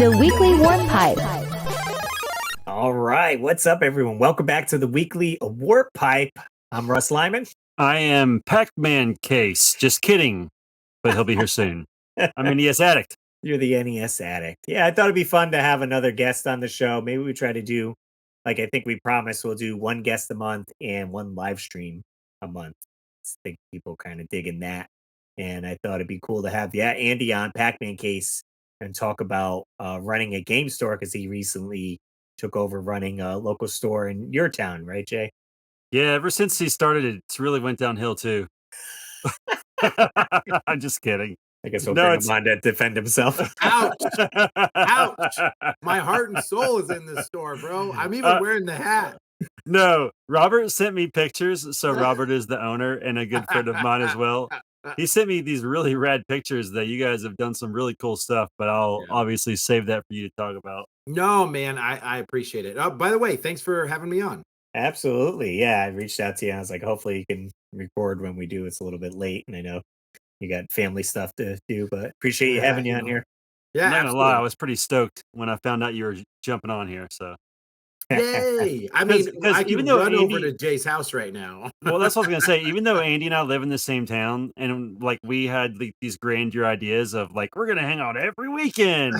The Weekly Warp Pipe. All right, what's up, everyone? Welcome back to the Weekly Warp Pipe. I'm Russ Lyman. I am Pac-Man Case. Just kidding, but he'll be here soon. I'm an NES addict. You're the NES addict. Yeah, I thought it'd be fun to have another guest on the show. Maybe we try to do, like I think we promised, we'll do one guest a month and one live stream a month. I think people kind of digging that. And I thought it'd be cool to have Andy on Pac-Man Case and talk about running a game store because he recently took over running a local store in your town, right, Jay? Yeah, ever since he started, it's really went downhill too. I'm just kidding. I guess we'll bring him on to defend himself. Ouch! Ouch! My heart and soul is in this store, bro. I'm even wearing the hat. No, Robert sent me pictures. So Robert is the owner and a good friend of mine as well. He sent me these really rad pictures that you guys have done some really cool stuff, but I'll obviously save that for you to talk about. No, man, I appreciate it. By the way, thanks for having me on. Absolutely. Yeah, I reached out to you. I was like, hopefully you can record when we do. It's a little bit late, and I know you got family stuff to do, but appreciate you having you on here. Yeah, I'm not gonna lie, I was pretty stoked when I found out you were jumping on here. So yay! I mean, I can run over to Jay's house right now. Well, that's what I was gonna say. Even though Andy and I live in the same town, and like we had these grandeur ideas of like we're gonna hang out every weekend.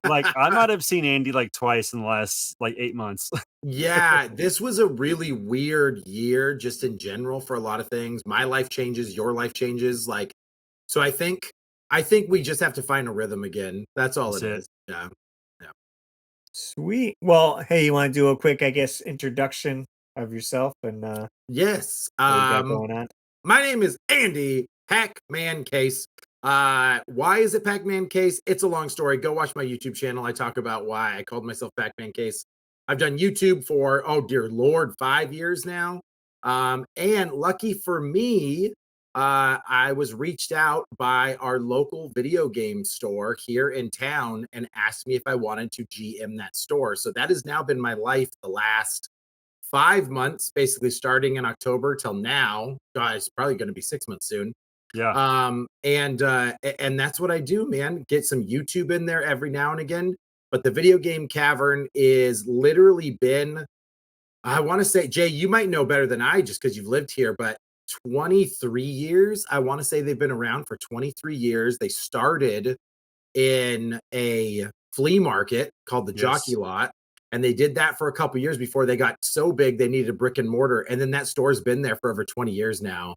Like I might have seen Andy like twice in the last like 8 months. Yeah, this was a really weird year just in general for a lot of things. My life changes, your life changes. Like, so I think we just have to find a rhythm again. That's all it is. Yeah. Sweet. Well, hey, you want to do a quick, I guess, introduction of yourself and yes. What you got going on? My name is Andy Pac-Man Case. Why is it Pac-Man Case? It's a long story. Go watch my YouTube channel. I talk about why I called myself Pac-Man Case. I've done YouTube for, oh dear Lord, 5 years now. And lucky for me, I was reached out by our local video game store here in town and asked me if I wanted to GM that store. So that has now been my life the last 5 months, basically starting in October till now. Guys, probably going to be 6 months soon. Yeah. And that's what I do, man. Get some YouTube in there every now and again. But the Video Game Cavern is literally been, I want to say, Jay, you might know better than I just because you've lived here, but 23 years. I want to say they've been around for 23 years. They started in a flea market called the Jockey Lot. And they did that for a couple years before they got so big they needed a brick and mortar. And then that store's been there for over 20 years now,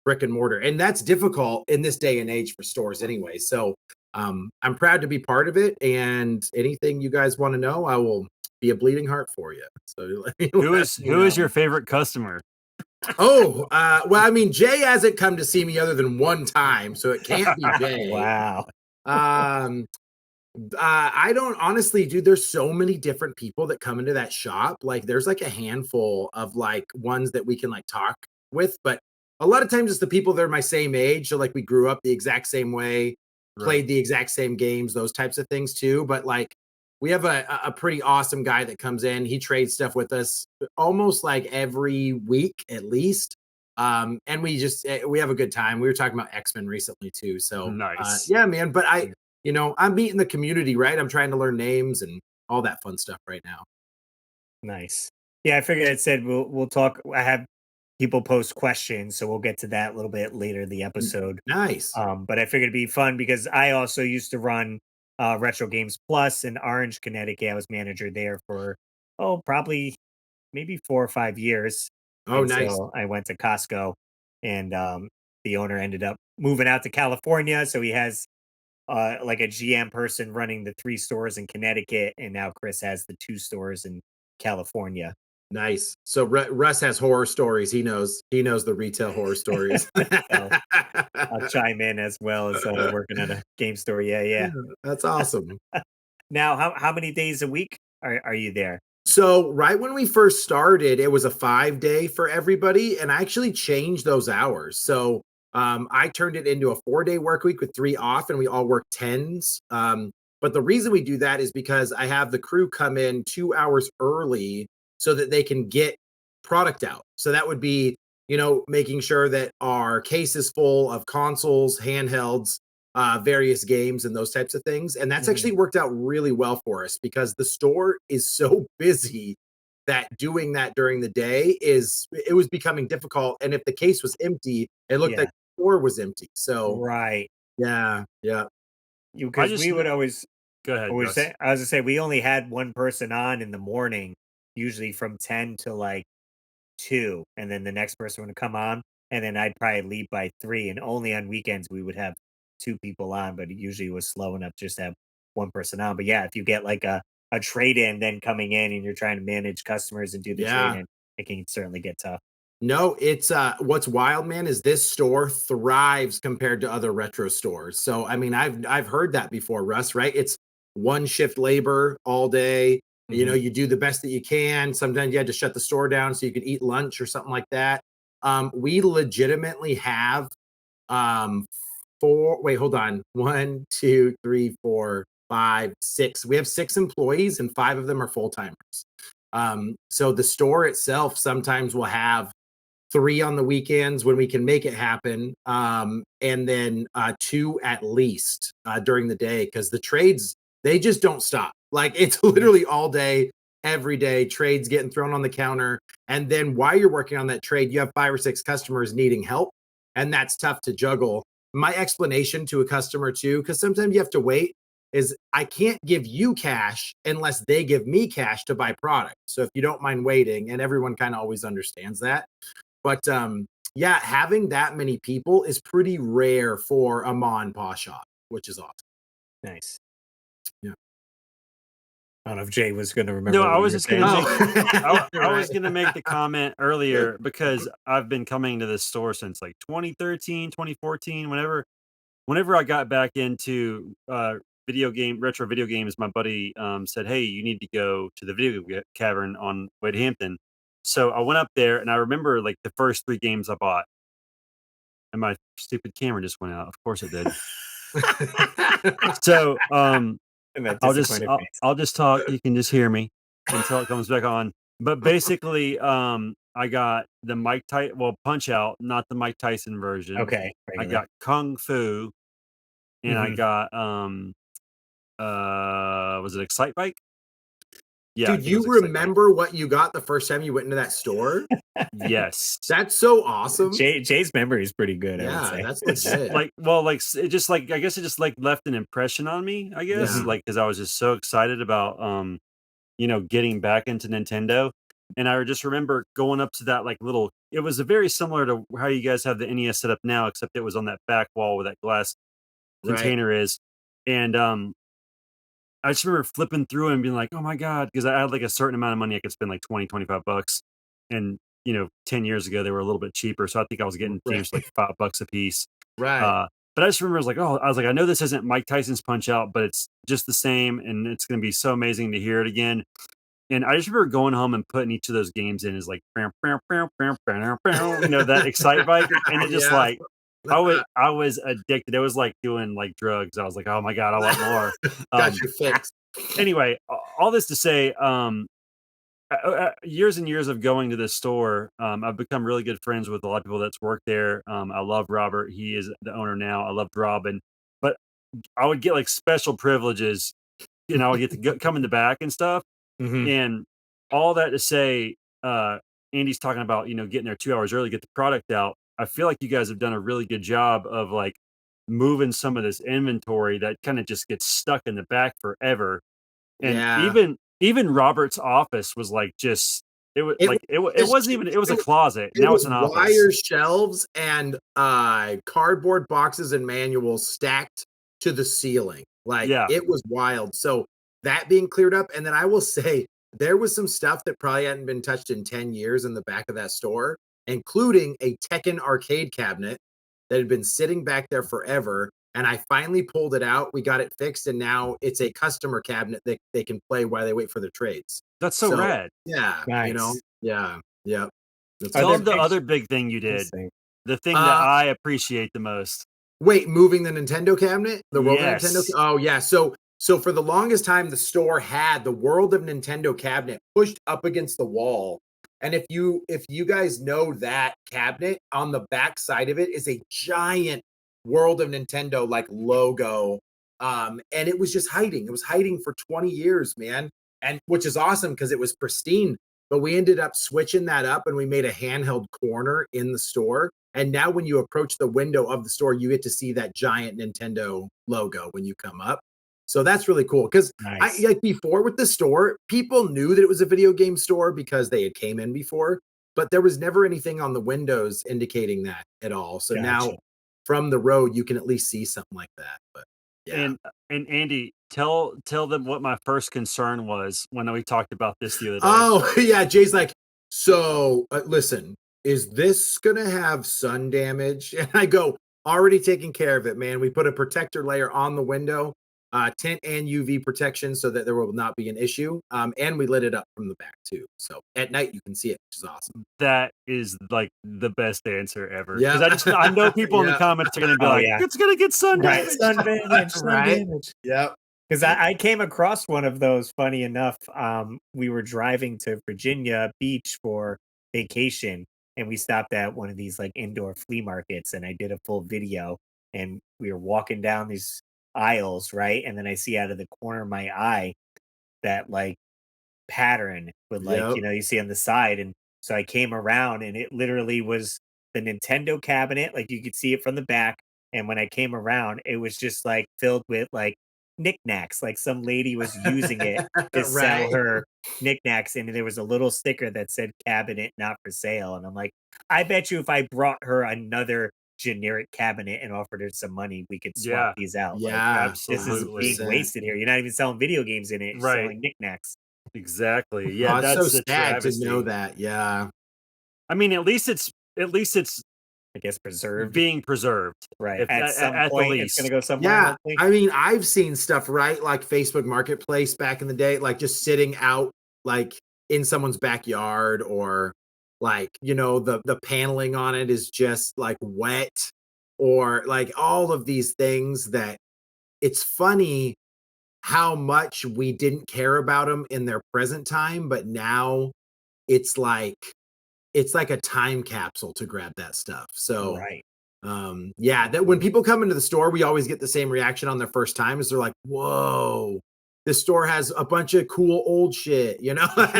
brick and mortar. And that's difficult in this day and age for stores anyway. So I'm proud to be part of it. And anything you guys want to know, I will be a bleeding heart for you. So who is your favorite customer? Oh, well, I mean, Jay hasn't come to see me other than one time, so it can't be Jay. Wow. I don't honestly, dude, there's so many different people that come into that shop. Like there's like a handful of like ones that we can like talk with, but a lot of times it's the people that are my same age. So like we grew up the exact same way, played the exact same games, those types of things too. But like we have a pretty awesome guy that comes in. He trades stuff with us almost like every week at least. And we have a good time. We were talking about X-Men recently too. So nice. Yeah, man. But I'm meeting the community, right? I'm trying to learn names and all that fun stuff right now. Nice. Yeah, I figured it said we'll talk. I have people post questions, so we'll get to that a little bit later in the episode. Nice. But I figured it'd be fun because I also used to run Retro Games Plus in Orange, Connecticut. I was manager there for probably maybe 4 or 5 years. Oh, nice. So I went to Costco, and the owner ended up moving out to California, so he has like a GM person running the 3 stores in Connecticut, and now Chris has the 2 stores in California. Nice. So Russ has horror stories. He knows the retail horror stories. I'll chime in as well as working at a game store. Yeah. That's awesome. Now, how many days a week are you there? So right when we first started, it was a 5-day for everybody, and I actually changed those hours. So I turned it into a 4-day work week with 3 off, and we all work 10s. But the reason we do that is because I have the crew come in 2 hours early so that they can get product out. So that would be, making sure that our case is full of consoles, handhelds, various games and those types of things. And that's actually worked out really well for us because the store is so busy that doing that during the day it was becoming difficult. And if the case was empty, it looked like the store was empty. So right. yeah. Because we would always go ahead. I was gonna say we only had one person on in the morning, usually from 10 to like 2, and then the next person would come on, and then I'd probably leave by 3, and only on weekends we would have 2 people on, but it usually was slow enough just to have one person on. But yeah, if you get like a trade-in then coming in and you're trying to manage customers and do the trade-in, it can certainly get tough. No, it's what's wild, man, is this store thrives compared to other retro stores. So I mean, I've heard that before, Russ, right? It's one shift labor all day. You know, you do the best that you can. Sometimes you had to shut the store down so you could eat lunch or something like that. We legitimately have hold on. 1, 2, 3, 4, 5, 6. We have 6 employees and 5 of them are full-timers. So the store itself sometimes will have 3 on the weekends when we can make it happen, and then 2 at least during the day because the trades, they just don't stop. Like it's literally all day, every day, trades getting thrown on the counter. And then while you're working on that trade, you have 5 or 6 customers needing help, and that's tough to juggle. My explanation to a customer too, because sometimes you have to wait, is I can't give you cash unless they give me cash to buy product. So if you don't mind waiting, and everyone kind of always understands that. But yeah, having that many people is pretty rare for a ma and pa shop, which is awesome. Nice. Yeah. I don't know if Jay was going to remember. No, I was just going to make. I was going to make the comment earlier because I've been coming to this store since like 2013, 2014. Whenever I got back into retro video games, my buddy said, "Hey, you need to go to the Video Cavern on way to Hampton." So I went up there, and I remember like the first 3 games I bought, and my stupid camera just went out. Of course it did. So I'll just talk. You can just hear me until it comes back on. But basically, I got the Punch Out, not the Mike Tyson version. Okay. I got Kung Fu, and I got was it Excite Bike? Yeah. Dude, you remember what you got the first time you went into that store? Yes. That's so awesome. Jay's memory is pretty good, I would say. That's legit. It just I guess it just like left an impression on me, I guess. Yeah. Like, because I was just so excited about getting back into Nintendo. And I just remember going up to that it was very similar to how you guys have the NES set up now, except it was on that back wall where that glass container is. And I just remember flipping through and being like, oh my God, because I had like a certain amount of money I could spend, like 20, 25 bucks. And 10 years ago they were a little bit cheaper. So I think I was getting games for like $5 a piece. Right. But I just remember I was like, I know this isn't Mike Tyson's Punch Out, but it's just the same, and it's going to be so amazing to hear it again. And I just remember going home and putting each of those games in as like, that Excite Bike, and it just like I was addicted. It was like doing like drugs. I was like, oh my God, I want more. Got your fix. Anyway, all this to say, years and years of going to this store, I've become really good friends with a lot of people that's worked there. I love Robert. He is the owner now. I loved Robin, but I would get like special privileges. I would get to come in the back and stuff. And all that to say, Andy's talking about, getting there 2 hours early, get the product out. I feel like you guys have done a really good job of like moving some of this inventory that kind of just gets stuck in the back forever. And even Robert's office was like it was a closet. Now it's an office. Wire shelves and cardboard boxes and manuals stacked to the ceiling. It was wild. So that being cleared up, and then I will say there was some stuff that probably hadn't been touched in 10 years in the back of that store, including a Tekken arcade cabinet that had been sitting back there forever. And I finally pulled it out. We got it fixed, and now it's a customer cabinet that they can play while they wait for their trades. That's so rad. Yeah, nice. Yeah. Tell them the other big thing you did. The thing that I appreciate the most. Wait, moving the Nintendo cabinet? The World of Yes. Nintendo? Oh, yeah. So for the longest time, the store had the World of Nintendo cabinet pushed up against the wall. And if you guys know that cabinet, on the back side of it is a giant World of Nintendo like logo. And it was just hiding. It was hiding for 20 years, man. And which is awesome because it was pristine. But we ended up switching that up and we made a handheld corner in the store. And now when you approach the window of the store, you get to see that giant Nintendo logo when you come up. So that's really cool because Nice. I like before with the store, people knew that it was a video game store because they had came in before, but there was never anything on the windows indicating that at all. So now Gotcha. from the road, you can at least see something like that. But yeah. And Andy, tell them what my first concern was when we talked about this the other day. Oh, yeah. Jay's like, so listen, is this going to have sun damage? And I go, already taking care of it, man. We put a protector layer on the window, tint and UV protection so that there will not be an issue. And we lit it up from the back too. So at night you can see it, which is awesome. That is like the best answer ever. Yeah. Because I know people in the Yeah. comments are going to be Oh, like, yeah. it's going to get sun Right. damage. Sun damage. Sun Right. damage. Yep. Because I came across one of those, funny enough. We were driving to Virginia Beach for vacation, and we stopped at one of these like indoor flea markets, and I did a full video. And we were walking down these aisles, right? And then I see out of the corner of my eye that like pattern with like, Yep. you see on the side. And so I came around and it literally was the Nintendo cabinet. Like you could see it from the back. And when I came around, it was just like filled with like knickknacks. Like some lady was using it to sell Right. her knickknacks. And there was a little sticker that said cabinet not for sale. And I'm like, I bet you if I brought her another generic cabinet and offered her some money, we could swap Yeah. these out. Like, Yeah. this is Absolutely. being wasted here. You're not even selling video games in it. You're Right. selling knickknacks. Exactly. Yeah, Oh, it's that's so the sad to travesty. know that. Yeah. I mean, at least it's I guess preserved. being preserved. Right. If, At some at the point, it's least. going to go somewhere. Yeah, Hopefully. I mean, I've seen stuff, right? Like Facebook Marketplace back in the day, like just sitting out like in someone's backyard or like, the paneling on it is just like wet or like all of these things that it's funny how much we didn't care about them in their present time, but now it's like a time capsule to grab that stuff. So Right. yeah, that when people come into the store, we always get the same reaction on their first time is they're like, whoa, this store has a bunch of cool old shit, And I'm just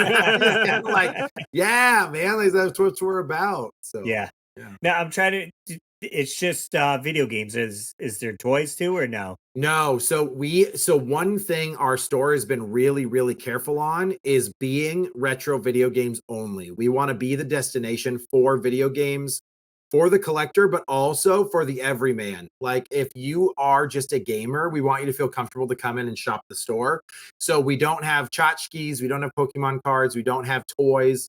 kinda like, yeah, man, like, that's what we're about. So Yeah. yeah. Now I'm trying to. It's just video games. Is there toys too or no? No, so one thing our store has been really, really careful on is being retro video games only. We want to be the destination for video games for the collector, but also for the everyman. Like if you are just a gamer, we want you to feel comfortable to come in and shop the store. So we don't have tchotchkes, we don't have Pokemon cards, we don't have toys.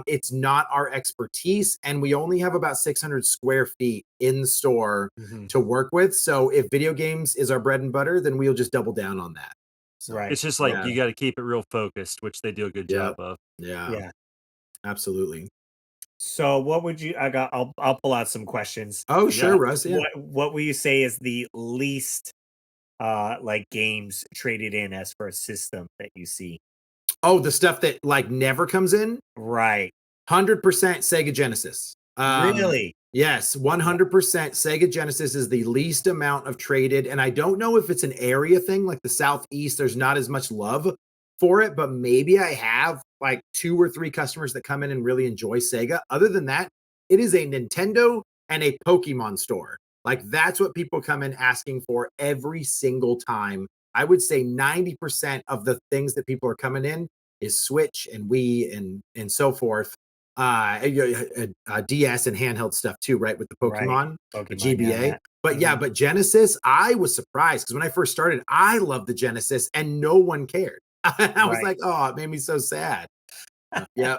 It's not our expertise, and we only have about 600 square feet in the store to work with. So if video games is our bread and butter, then we'll just double down on that. So, Right. It's just like Yeah. you got to keep it real focused, which they do a good job of. Yeah, Yeah. absolutely. So what would you? I'll pull out some questions. Oh, sure, Yeah. Russ. Yeah. What will you say is the least like games traded in as for a system that you see? Oh, the stuff that like never comes in. Right. 100% Sega Genesis. Really? Yes, 100% Sega Genesis is the least amount of traded. And I don't know if it's an area thing, like the Southeast, there's not as much love for it, but maybe I have like 2 or 3 customers that come in and really enjoy Sega. Other than that, it is a Nintendo and a Pokemon store. Like that's what people come in asking for every single time. I would say 90% of the things that people are coming in is Switch and Wii and so forth. DS and handheld stuff too, right? With the Pokemon, Pokemon, the GBA. yeah, But yeah, but Genesis, I was surprised because when I first started, I loved the Genesis and no one cared. I was Right. like, oh, it made me so sad. Yeah,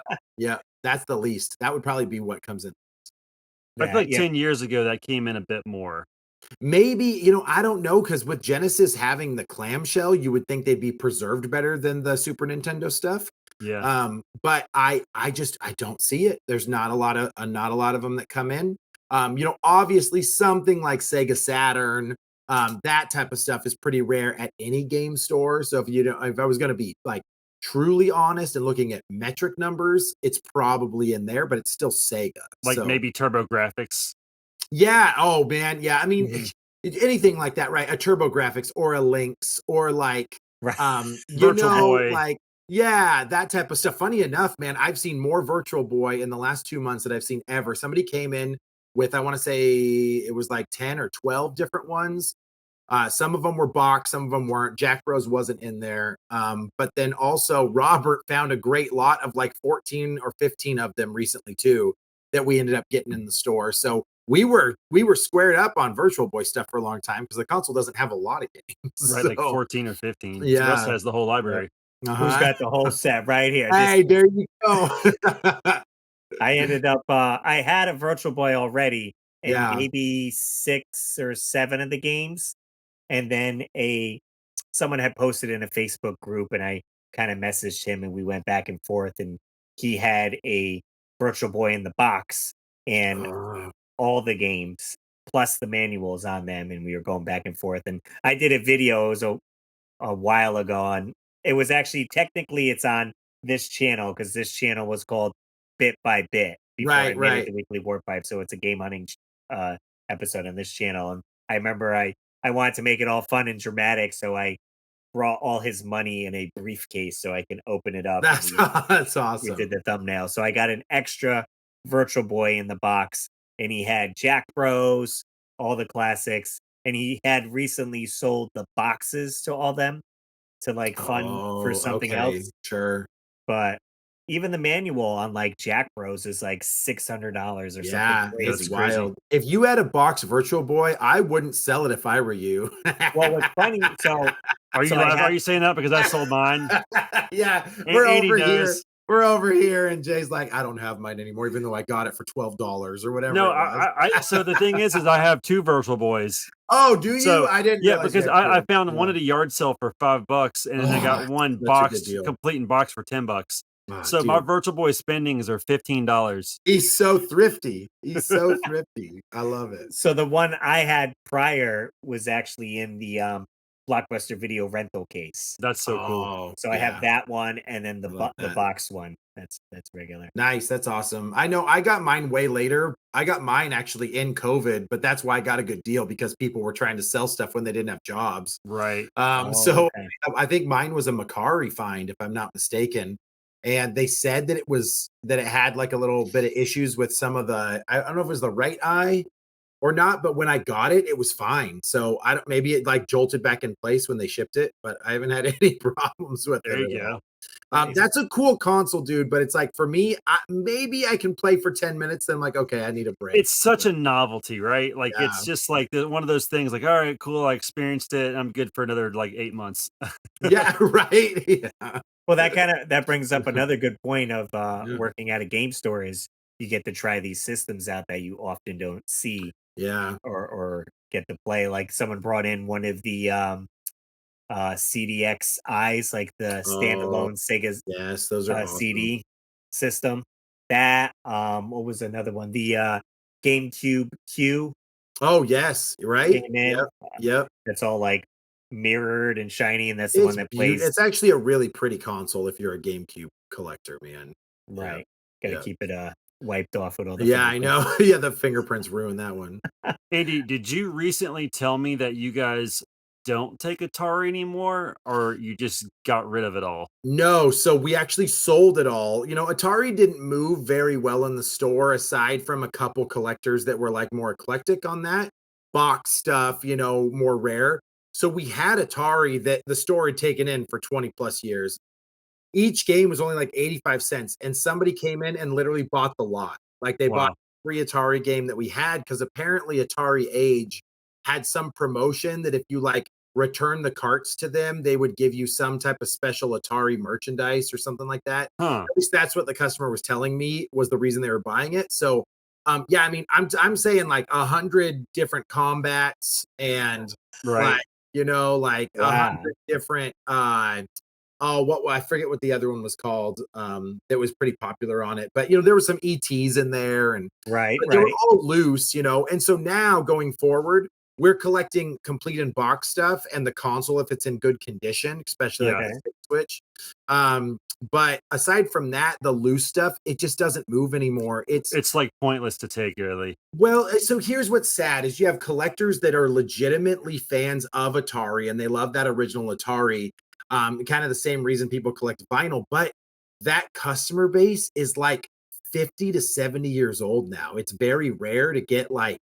that's the least. That would probably be what comes in. I feel like yeah. 10 years ago that came in a bit more. Maybe, I don't know, because with Genesis having the clamshell, you would think they'd be preserved better than the Super Nintendo stuff. Yeah. But I don't see it. There's not a lot of them that come in. Obviously something like Sega Saturn, that type of stuff is pretty rare at any game store. So if I was going to be like truly honest and looking at metric numbers, it's probably in there, but it's still Sega. Like So maybe TurboGrafx. Yeah. Oh man. Yeah. I mean, Mhm. anything like that, right? A TurboGrafx or a Lynx or like, Right. Virtual Boy. like, yeah, that type of stuff. Funny enough, man, I've seen more Virtual Boy in the last 2 months that I've seen ever. Somebody came in with, I want to say it was like 10 or 12 different ones. Some of them were boxed, some of them weren't. Jack Bros wasn't in there. But then also Robert found a great lot of like 14 or 15 of them recently too that we ended up getting in the store. So we were squared up on Virtual Boy stuff for a long time because the console doesn't have a lot of games. Right, like So 14 or 15. So Russ yeah. has the whole library. Who's Uh-huh. got the whole set right here? This Hey, there you go. I ended up I had a Virtual Boy already and Yeah. maybe 6 or 7 of the games. And then a someone had posted in a Facebook group and I kind of messaged him and we went back and forth and he had a Virtual Boy in the box and Uh, all the games plus the manuals on them and we were going back and forth and I did a video. It was a while ago on it was actually technically it's on this channel because this channel was called Bit by Bit before I right, made it right. the Weekly Warp Pipe. So it's a game hunting uh episode on this channel. And I remember I wanted to make it all fun and dramatic, so I brought all his money in a briefcase so I can open it up and That's that's we did awesome. the thumbnail. So I got an extra Virtual Boy in the box and he had Jack Bros, all the classics, and he had recently sold the boxes to all them to like fund for Oh, something okay. else. Sure. But even the manual on like Jack Bros is like $600 or something Yeah, That's it's crazy. crazy. wild. If you had a box Virtual Boy, I wouldn't sell it if I were you. Well, what's funny, Are so you I laugh? have Are you saying that because I sold mine? Yeah, And we're Andy over here. knows. We're over here, and Jay's like, I don't have mine anymore, even though I got it for $12 or whatever No, it was. so the thing is I have 2 Virtual Boys. Oh, do you? So, I didn't yeah, realize you because had I two. found one Yeah. at a yard sale for $5 and then I got Oh, one such a good boxed, deal. complete in box for $10. So my Dude, Virtual Boy spendings are $15. he's so thrifty. He's so thrifty. I love it. so the one I had prior was actually in the Blockbuster video rental case. That's so cool. Oh, So I have yeah. that one and then I love the that. box one. That's regular. Nice. That's awesome. I know I got mine way later. I got mine actually in COVID, but that's why I got a good deal because people were trying to sell stuff when they didn't have jobs. Right. Oh, So okay. I think mine was a Macari find, if I'm not mistaken. And they said that it had like a little bit of issues with some of I don't know if it was the right eye or not, but when I got it, it was fine. So I don't maybe it like jolted back in place when they shipped it, but I haven't had any problems with There it you at all. go. Nice. That's a cool console, dude. But it's like for me, maybe I can play for 10 minutes. Then I'm like, okay, I need a break. It's such a novelty, right? Like Yeah. it's just like one of those things like, all right, cool, I experienced it. I'm good for another like 8 months. Yeah, right. Yeah. Well, that brings up another good point of Yeah. working at a game store is you get to try these systems out that you often don't see Yeah. or get to play. Like someone brought in one of the CDX eyes, like the Oh, standalone Sega yes, those are awesome. CD system. That what was another one? The GameCube Q Oh, yes, right? came in. Yep, yep. That's all like mirrored and shiny, and that's the one that plays It's actually a really pretty console if you're a GameCube collector, man. Yeah, right. Got to yeah. keep it wiped off with all the Yeah, I fingerprints. know. Yeah, the fingerprints ruined that one. Andy, did you recently tell me that you guys don't take Atari anymore or you just got rid of it all? No, so we actually sold it all. Atari didn't move very well in the store aside from a couple collectors that were like more eclectic on that. Box stuff, more rare. So we had Atari that the store had taken in for 20 plus years. Each game was only like 85 cents and somebody came in and literally bought the lot. Like they bought Wow. every Atari game that we had because apparently Atari Age had some promotion that if you like return the carts to them, they would give you some type of special Atari merchandise or something like that. Huh. At least that's what the customer was telling me was the reason they were buying it. So yeah, I mean, I'm saying like 100 different combats and Right. like, like a Wow. 100 different what I forget what the other one was called. That was pretty popular on it, but there were some ETs in there, and Right, but they were right. all loose, And so now going forward, we're collecting complete in box stuff and the console if it's in good condition, especially like Yeah. Okay. the Switch. But aside from that, the loose stuff, it just doesn't move anymore. It's like pointless to take, really. Well, so here's what's sad is you have collectors that are legitimately fans of Atari and they love that original Atari. Kind of the same reason people collect vinyl, but that customer base is like 50 to 70 years old now. It's very rare to get like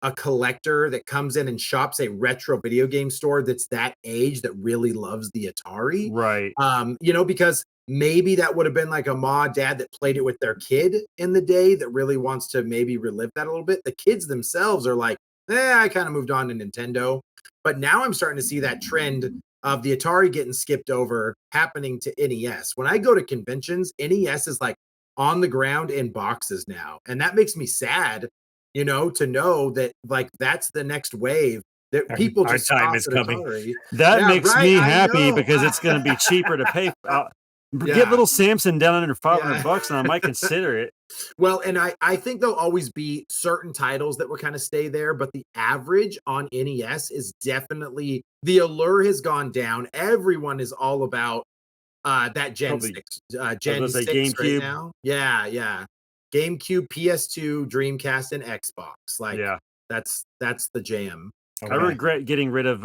a collector that comes in and shops a retro video game store that's that age that really loves the Atari. Right. Because maybe that would have been like a mom, dad that played it with their kid in the day that really wants to maybe relive that a little bit. The kids themselves are like, I kind of moved on to Nintendo. But now I'm starting to see that trend of the Atari getting skipped over happening to NES. When I go to conventions, NES is like on the ground in boxes now. And that makes me sad, to know that like that's the next wave that people Our just time stop is at coming. Atari. That Yeah, makes right, me I happy know. because it's going to be cheaper to pay. Get Yeah. little Samson down under $500 Yeah. and I might consider it. Well, and I think there'll always be certain titles that will kind of stay there, but the average on NES is definitely the allure has gone down. Everyone is all about that Gen Probably- 6, I was Gen gonna say 6 right GameCube. now. Yeah. GameCube, PS2, Dreamcast, and Xbox. Like Yeah. that's the jam. I Okay. regret getting rid of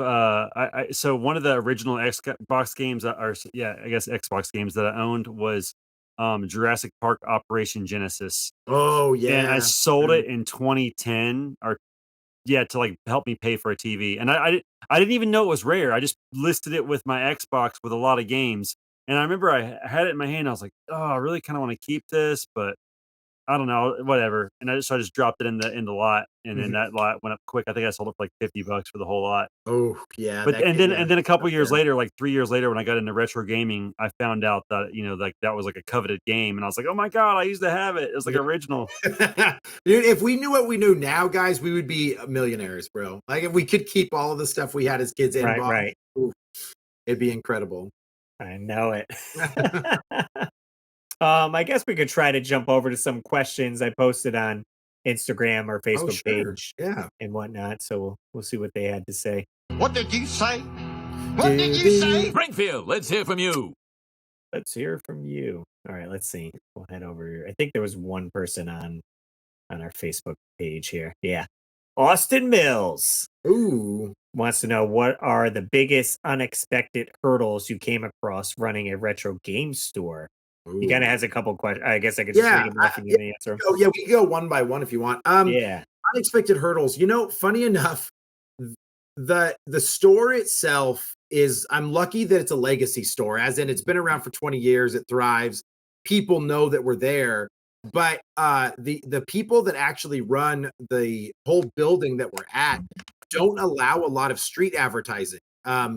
so one of the original Xbox games I guess Xbox games that I owned was Jurassic Park Operation Genesis. Oh And I yeah. sold it in 2010 to like help me pay for a TV. And I didn't even know it was rare. I just listed it with my Xbox with a lot of games. And I remember I had it in my hand. I was like, oh, I really kind of want to keep this, but I don't know, whatever. And I just dropped it in the lot, and then Mhm. that lot went up quick. I think I sold it for like $50 for the whole lot. Oh yeah. But and then a couple up years there. later, like 3 years later, when I got into retro gaming, I found out that like that was like a coveted game, and I was like, oh my god, I used to have it. It was like Yeah. original. Dude, if we knew what we knew now, guys, we would be millionaires, bro. Like if we could keep all of the stuff we had as kids in box, Right. oof, it'd be incredible. I know it. I guess we could try to jump over to some questions I posted on Instagram or Oh, Facebook sure. page Yeah. and whatnot. So we'll see what they had to say. What did you say? What did you say? Springfield, let's hear from you. Let's hear from you. All right, let's see. We'll head over here. I think there was one person on our Facebook page here. Yeah. Austin Mills Ooh. wants to know what are the biggest unexpected hurdles you came across running a retro game store? He kind of has a couple questions. I guess I could just Yeah, read them off and give the answer. Oh yeah, we can go one by one if you want. Yeah. Unexpected hurdles. Funny enough, the store itself is I'm lucky that it's a legacy store, as in it's been around for 20 years, it thrives. People know that we're there. But the people that actually run the whole building that we're at don't allow a lot of street advertising.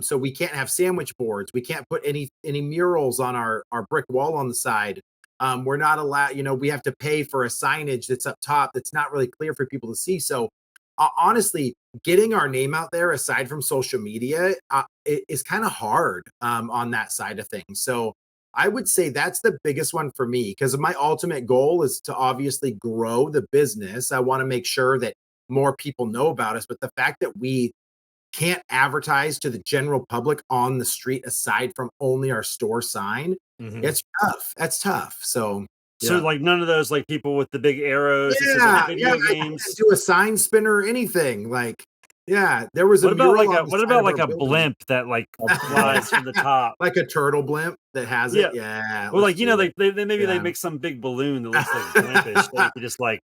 So we can't have sandwich boards. We can't put any murals on our brick wall on the side. We're not allowed, we have to pay for a signage that's up top that's not really clear for people to see. So honestly, getting our name out there aside from social media is kind of hard on that side of things. So I would say that's the biggest one for me because my ultimate goal is to obviously grow the business. I want to make sure that more people know about us, but the fact that we can't advertise to the general public on the street aside from only our store sign, it's tough. That's tough. So So like none of those like people with the big arrows that says like video I games. can't do a sign spinner or anything. Like, there was a What about mural like on the what side about of like our a building. blimp that like flies from the top? Like a turtle blimp that has Yeah. it. Yeah. Or like let's do it. they maybe Yeah. they make some big balloon that looks like blimpish that you can just like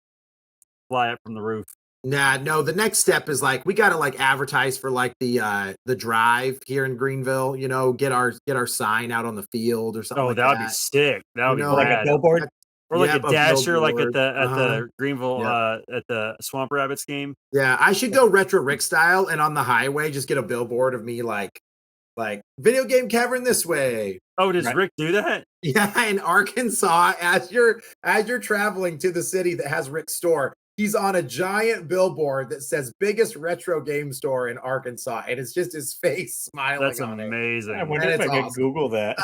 fly up from the roof. No, the next step is like we gotta like advertise for like the drive here in Greenville, get our sign out on the field or something Oh, like that would be that. sick. That would be Like a rad. billboard? Or like Yep, a dasher like at billboard. the Greenville Yep. at the Swamp Rabbits game. Yeah, I should go retro Rick style and on the highway just get a billboard of me like video game cavern this way. Oh, does Right. Rick do that? Yeah, in Arkansas, as you're traveling to the city that has Rick's store, he's on a giant billboard that says biggest retro game store in Arkansas, and it's just his face smiling That's on it. amazing. I wonder And if I it's could awesome. Google that.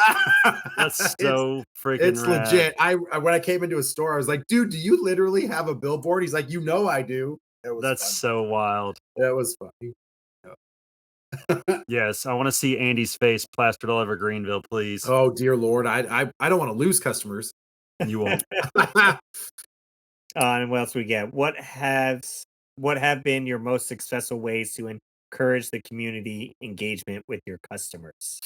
That's so freaking it's rad. legit. I when I came into a store, I was like, dude, do you literally have a billboard? He's like, I do. It was That's fun. so wild. That was funny. Yes, I want to see Andy's face plastered all over Greenville, please. Oh dear Lord, I don't want to lose customers. You won't. And what else we get? What have been your most successful ways to encourage the community engagement with your customers?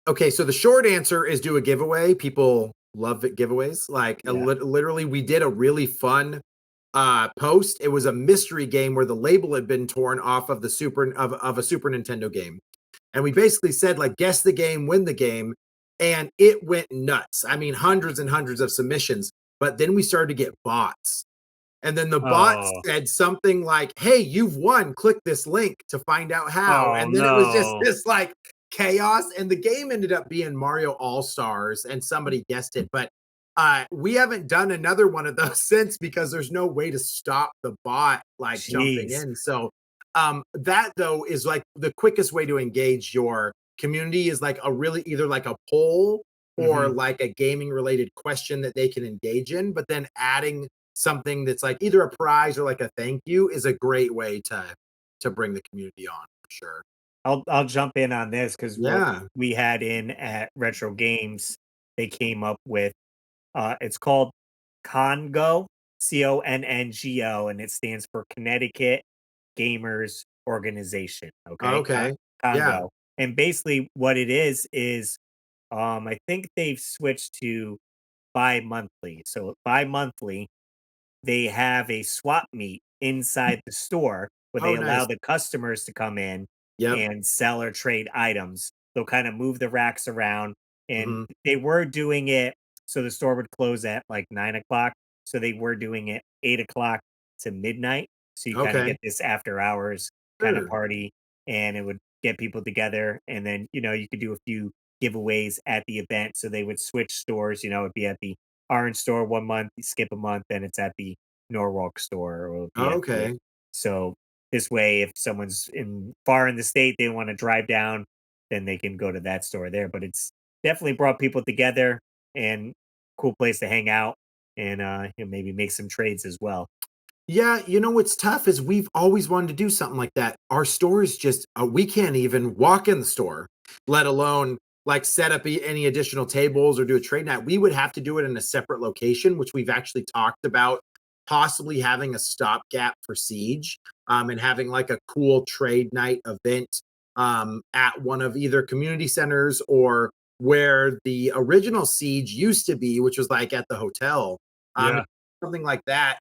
Okay, so the short answer is do a giveaway. People love giveaways. Like Yeah. literally, we did a really fun post. It was a mystery game where the label had been torn off of the of a Super Nintendo game, and we basically said like guess the game, win the game, and it went nuts. I mean, hundreds and hundreds of submissions. But then we started to get bots. And then the bot Oh. said something like, "Hey, you've won. Click this link to find out how." Oh, And then it was just no. this like chaos. And the game ended up being Mario All Stars, and somebody guessed it. But we haven't done another one of those since because there's no way to stop the bot like jumping Jeez. in. So that though is like the quickest way to engage your community is like a really either like a poll or Mhm. like a gaming related question that they can engage in, but then adding something that's like either a prize or like a thank you is a great way to bring the community on for sure. I'll jump in on this because what Yeah. we had in at Retro Games, they came up with it's called Congo, CONNGO, and it stands for Connecticut Gamers Organization. Okay, Okay. Yeah. Congo, and basically what it is I think they've switched to bi-monthly. So bi-monthly, they have a swap meet inside the store where Oh, they allow nice. the customers to come in Yep. and sell or trade items. They'll kind of move the racks around, and Mhm. they were doing it so the store would close at like 9 o'clock. So they were doing it 8 o'clock to midnight. So you kind of Okay. get this after hours kind of Sure. party, and it would get people together. And then, you could do a few giveaways at the event. So they would switch stores, it'd be at the Orange store 1 month, you skip a month, then it's at the Norwalk store, or it'll be at the. Okay. So this way, if someone's far in the state, they want to drive down, then they can go to that store there. But it's definitely brought people together and cool place to hang out and maybe make some trades as well. Yeah, you know what's tough is we've always wanted to do something like that. Our stores just we can't even walk in the store, let alone like set up any additional tables or do a trade night. We would have to do it in a separate location, which we've actually talked about possibly having a stopgap for Siege, and having like a cool trade night event at one of either community centers or where the original Siege used to be, which was like at the hotel. Yeah. Something like that.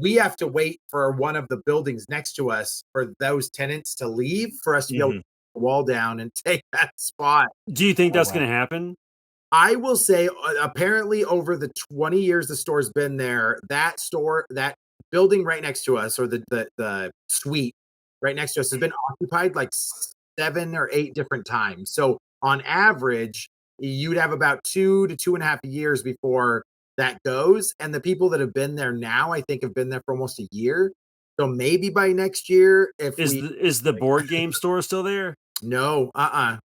We have to wait for one of the buildings next to us for those tenants to leave for us to be able to Mhm. take the wall down and take that spot. Do you think Oh, that's wow. going to happen? I will say, apparently, over the 20 years the store's been there, that building right next to us, or the suite right next to us, has been occupied like 7 or 8 different times. So on average, you'd have about 2 to 2.5 years before that goes. And the people that have been there now, I think, have been there for almost a year. So maybe by next year, if Is we the board game store still there? no,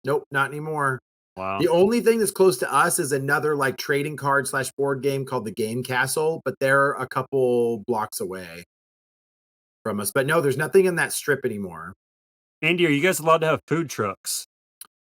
nope, not anymore. Wow. The only thing that's close to us is another like trading card / board game called the Game Castle, but they're a couple blocks away from us. But no, there's nothing in that strip anymore. Andy, are you guys allowed to have food trucks?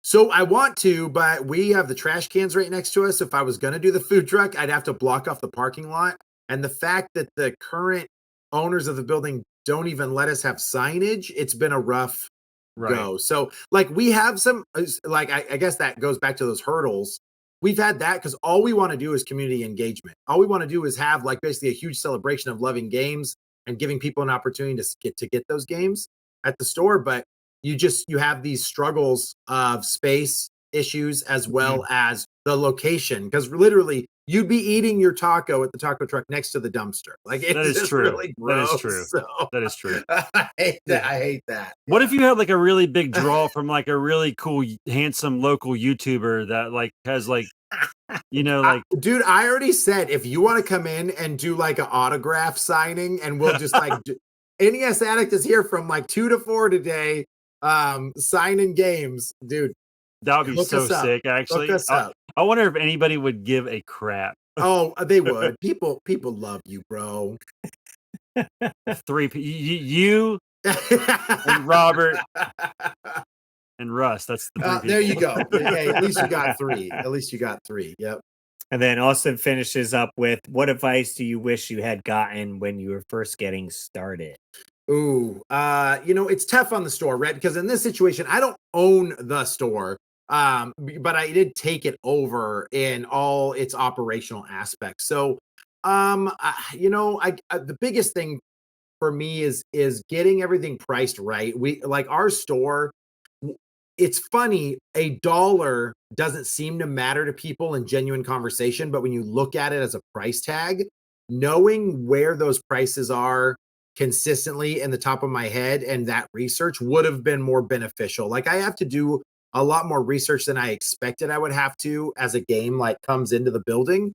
So I want to, but we have the trash cans right next to us. If I was going to do the food truck, I'd have to block off the parking lot. And the fact that the current owners of the building don't even let us have signage, it's been a rough Right. go. So like we have some like I guess that goes back to those hurdles. We've had that because all we want to do is community engagement. All we want to do is have like basically a huge celebration of loving games and giving people an opportunity to get those games at the store. But you have these struggles of space issues as well Mhm. as the location, because literally you'd be eating your taco at the taco truck next to the dumpster. Like That it's is just true. really That is gross. true. So That is true. I hate that. I hate that. What if Yeah. you had like a really big draw from like a really cool, handsome local YouTuber that like has like, like Dude, I already said if you want to come in and do like an autograph signing, and we'll just like NES Addict is here from like 2 to 4 today, signing games, dude. that would be Hook so us up. sick. Hook Actually, us up. I wonder if anybody would give a crap. Oh, they would. People love you, bro. You, and Robert and Russ. That's the three people. There you go. Hey, at least you got three. At least you got three. Yep. And then Austin finishes up with, what advice do you wish you had gotten when you were first getting started? Ooh, it's tough on the store, right? Because in this situation, I don't own the store, but I did take it over in all its operational aspects. So, the biggest thing for me is getting everything priced right. We like our store. It's funny, a dollar doesn't seem to matter to people in genuine conversation, but when you look at it as a price tag, knowing where those prices are consistently in the top of my head and that research would have been more beneficial. Like I have to do a lot more research than I expected I would have to as a game like comes into the building.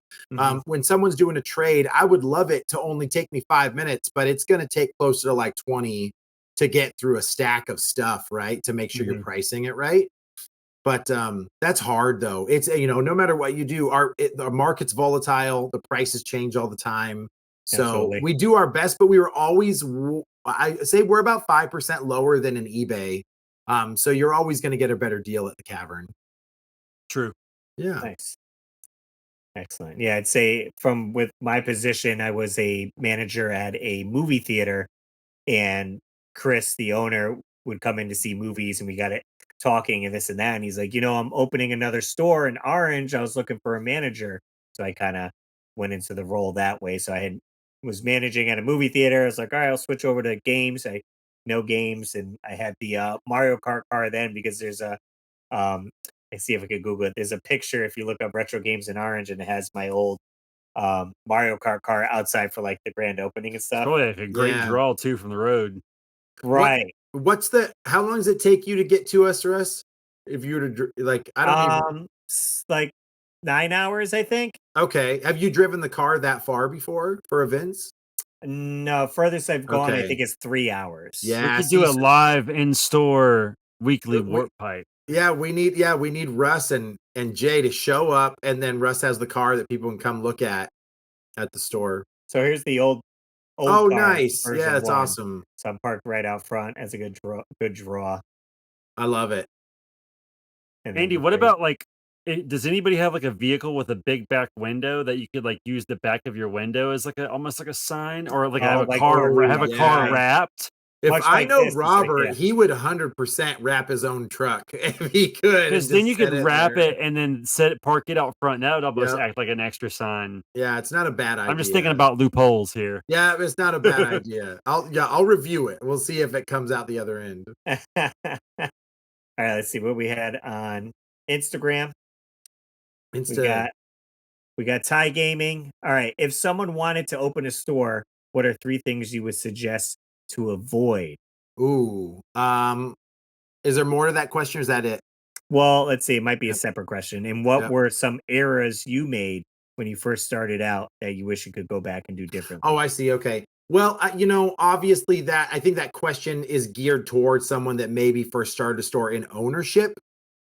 When someone's doing a trade, I would love it to only take me 5 minutes, but it's going to take closer to like 20 to get through a stack of stuff, right? To make sure you're pricing it right. But that's hard though. It's, no matter what you do, the market's volatile. The prices change all the time. So Absolutely. we do our best, but we were always, I say we're about 5% lower than an eBay. So you're always going to get a better deal at the Cavern. True. Yeah. Nice. Excellent. Yeah, I'd say with my position, I was a manager at a movie theater, and Chris, the owner, would come in to see movies, and we got it talking and this and that. And he's like, I'm opening another store in Orange. I was looking for a manager. So I kind of went into the role that way. So I was managing at a movie theater. I was like, all right, I'll switch over to games. I know games. And I had the Mario Kart car then, because there's I see if I could Google it. There's a picture if you look up retro games in Orange, and it has my old Mario Kart car outside for like the grand opening and stuff. Probably like a great draw too from the road. Right. How long does it take you to get to us, Russ? If you were to like, I don't even. Like 9 hours, I think. Okay. Have you driven the car that far before for events? No, furthest I've gone, I think, is 3 hours. Yeah. We could do a live in-store weekly warp pipe. Yeah, we need Russ and Jay to show up, and then Russ has the car that people can come look at the store. So here's the old oh, car, nice. Yeah, that's 1. awesome. So I'm parked right out front as a good draw. I love it. And Andy, what about like, does anybody have like a vehicle with a big back window that you could like use the back of your window as like almost like a sign, or like have a car wrapped? If I know Robert, he would 100% wrap his own truck if he could. Because then you could wrap it and then park it out front. That would almost act like an extra sign. Yeah, it's not a bad idea. I'm just thinking about loopholes here. Yeah, it's not a bad idea. I'll review it. We'll see if it comes out the other end. All right, let's see what we had on Instagram. We got Thai Gaming. All right, if someone wanted to open a store, what are 3 things you would suggest to avoid? Ooh, is there more to that question, or is that it? Well, let's see. It might be a separate question. And what were some errors you made when you first started out that you wish you could go back and do differently? Oh, I see. Okay. Well, obviously I think that question is geared towards someone that maybe first started a store in ownership.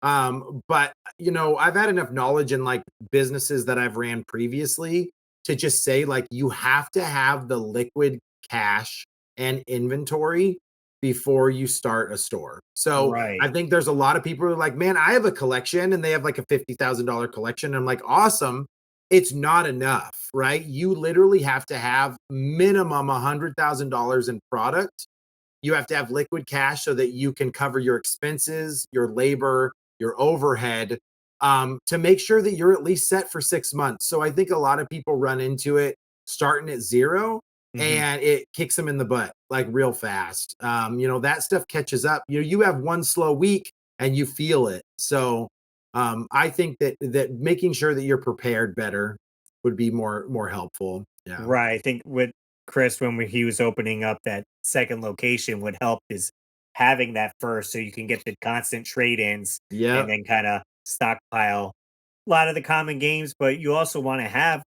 But I've had enough knowledge in like businesses that I've ran previously to just say like you have to have the liquid cash and inventory before you start a store. So I think there's a lot of people who are like, man, I have a collection, and they have like a $50,000 collection. And I'm like, awesome. It's not enough, right? You literally have to have minimum $100,000 in product. You have to have liquid cash so that you can cover your expenses, your labor, your overhead, to make sure that you're at least set for 6 months. So I think a lot of people run into it starting at 0, and it kicks them in the butt like real fast. That stuff catches up. You have one slow week and you feel it. So I think that making sure that you're prepared better would be more helpful. Yeah. Right. I think with Chris, when he was opening up that second location, would help is having that first, so you can get the constant trade-ins and then kind of stockpile a lot of the common games, but you also want to have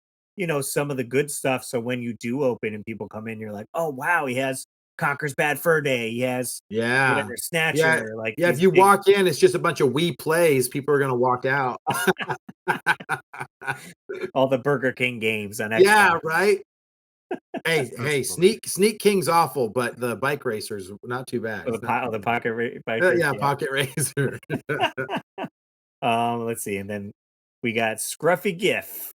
some of the good stuff, so when you do open and people come in, you're like, oh wow, he has Conker's Bad Fur Day, he has whatever, Snatcher. If you walk in, it's just a bunch of Wii plays, people are gonna walk out. All the Burger King games on Xbox. Yeah, right. Hey, Sneak King's awful, but the bike racers not too bad. Oh, the pocket bike. Yeah, pocket racer. Let's see, and then we got Scruffy GIF.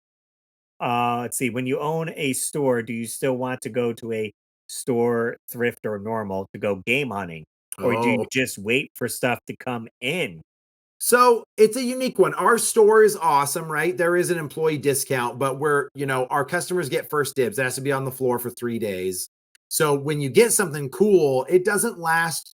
Let's see. When you own a store, do you still want to go to a store, thrift, or normal to go game hunting, or do you Oh. just wait for stuff to come in? So it's a unique one. Our store is awesome, right? There is an employee discount, but our customers get first dibs. It has to be on the floor for 3 days. So when you get something cool, it doesn't last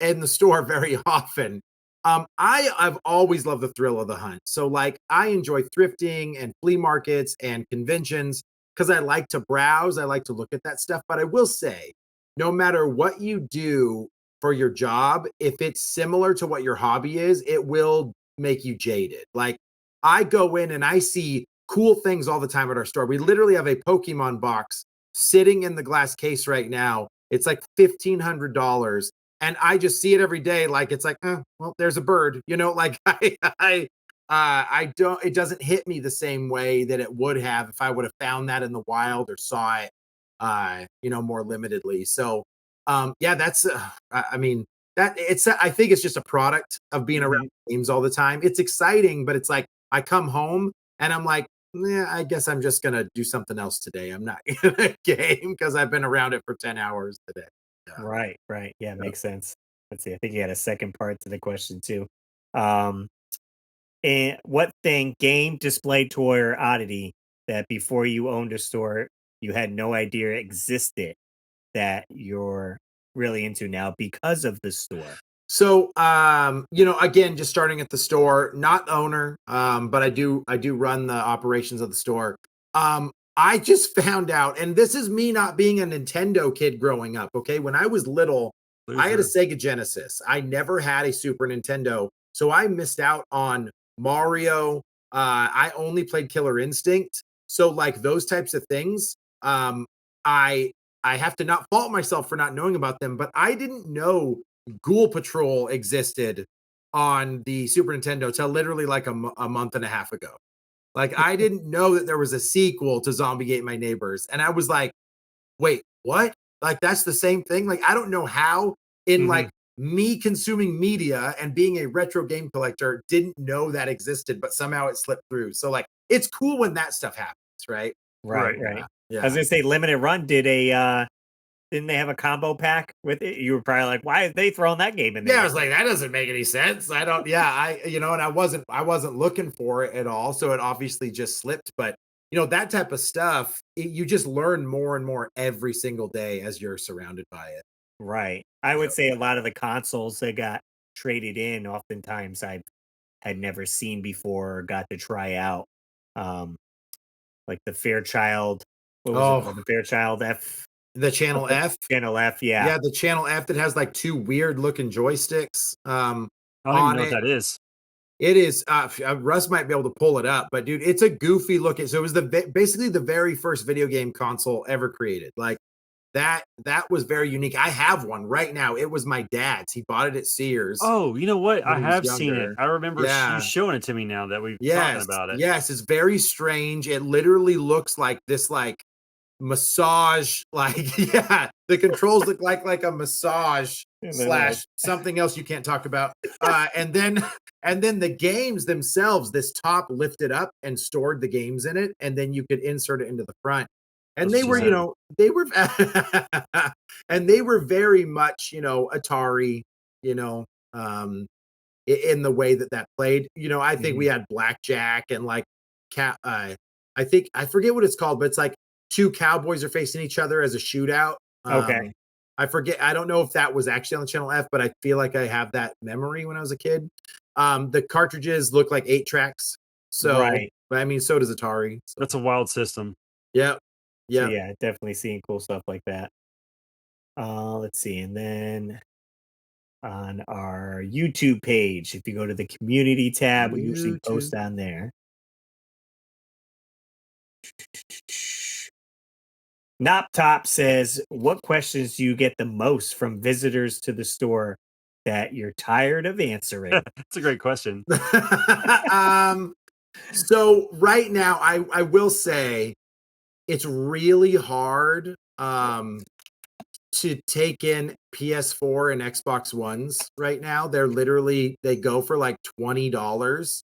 in the store very often. I've always loved the thrill of the hunt. So like I enjoy thrifting and flea markets and conventions because I like to browse. I like to look at that stuff. But I will say, no matter what you do for your job, if it's similar to what your hobby is, it will make you jaded. Like I go in and I see cool things all the time at our store. We literally have a Pokemon box sitting in the glass case right now. It's like $1,500. And I just see it every day. Like, it's like, well, there's a bird, like I don't, it doesn't hit me the same way that it would have if I would have found that in the wild or saw it, more limitedly. So, yeah, that's, I mean, I think it's just a product of being around games all the time. It's exciting, but it's like, I come home and I'm like, yeah, I guess I'm just going to do something else today. I'm not going to game because I've been around it for 10 hours today. Yeah. Right. Yeah, makes sense. Let's see. I think you had a second part to the question too. And what thing, game, display, toy, or oddity that before you owned a store you had no idea existed that you're really into now because of the store? So, again, just starting at the store, not owner, but I do run the operations of the store. I just found out, and this is me not being a Nintendo kid growing up. Okay, when I was little, I had a Sega Genesis. I never had a Super Nintendo, so I missed out on Mario. I only played Killer Instinct, so like those types of things. I I have to not fault myself for not knowing about them, but I didn't know Ghoul Patrol existed on the Super Nintendo till literally like a month and a half ago. Like I didn't know that there was a sequel to Zombie Ate My Neighbors, and I was like, "Wait, what? Like that's the same thing?" Like I don't know how in like me consuming media and being a retro game collector didn't know that existed, but somehow it slipped through. So like it's cool when that stuff happens, right? Right. Yeah. I was gonna say limited run did didn't they have a combo pack with it? You were probably like, why are they throwing that game in there? Yeah, I was like, that doesn't make any sense. I don't, yeah, and I wasn't looking for it at all. So it obviously just slipped. But that type of stuff, you just learn more and more every single day as you're surrounded by it. Right. I would say a lot of the consoles that got traded in, oftentimes I had never seen before or got to try out. Like the Fairchild, what was it called? The Fairchild F. The Channel F. Channel F, yeah. Yeah, the Channel F that has like two weird looking joysticks. I don't even know what that is. It is. Russ might be able to pull it up, but dude, it's a goofy looking. So it was basically the very first video game console ever created. Like that was very unique. I have one right now. It was my dad's. He bought it at Sears. Oh, you know what? I have seen it. I remember you showing it to me now that we've talking about it. Yes, it's very strange. It literally looks like this massage, the controls look like a massage / something else you can't talk about. And then the games themselves, this top lifted up and stored the games in it, and then you could insert it into the front. And they were, and they were very much, Atari, in the way that played. I think we had blackjack and like I forget what it's called, but it's like two cowboys are facing each other as a shootout. Okay. I forget. I don't know if that was actually on the Channel F, but I feel like I have that memory when I was a kid. The cartridges look like 8 tracks. So, right. But I mean, so does Atari. So. That's a wild system. Yep. Yeah. So yeah, definitely seeing cool stuff like that. Let's see. And then on our YouTube page, if you go to the community tab, we usually post on there. Nop Top says, what questions do you get the most from visitors to the store that you're tired of answering? That's a great question. So right now, I will say it's really hard to take in PS4 and Xbox Ones right now. They go for like $20,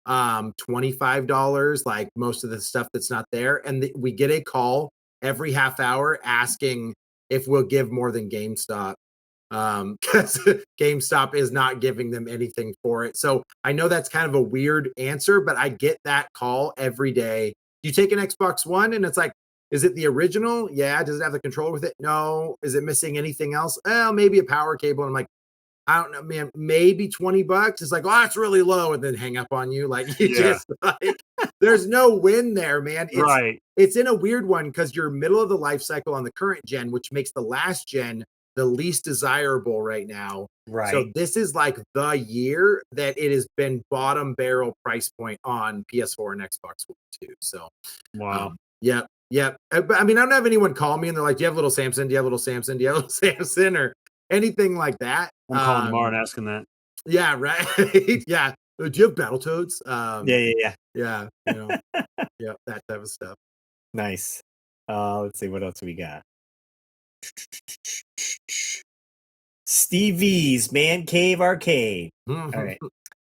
$25, like most of the stuff that's not there. And we get a call every half hour asking if we'll give more than GameStop. Because GameStop is not giving them anything for it. So I know that's kind of a weird answer, but I get that call every day. You take an Xbox One and it's like, is it the original? Yeah. Does it have the controller with it? No. Is it missing anything else? Well, maybe a power cable. And I'm like, I don't know, man, maybe $20. It's like, oh, that's really low. And then hang up on you. Like, you just like, there's no win there, man. It's in a weird one because you're middle of the life cycle on the current gen, which makes the last gen the least desirable right now. Right. So this is like the year that it has been bottom barrel price point on PS4 and Xbox One too. So, wow. Yep. But I mean, I don't have anyone call me and they're like, do you have little Samson? Do you have little Samson? Do you have little Samson? Or anything like that. I'm calling tomorrow and asking that. Yeah, right. Yeah. Do you have Battletoads? Yeah. Yeah. You know, yeah, that type of stuff. Nice. Let's see what else we got. Stevie's Man Cave Arcade. All right.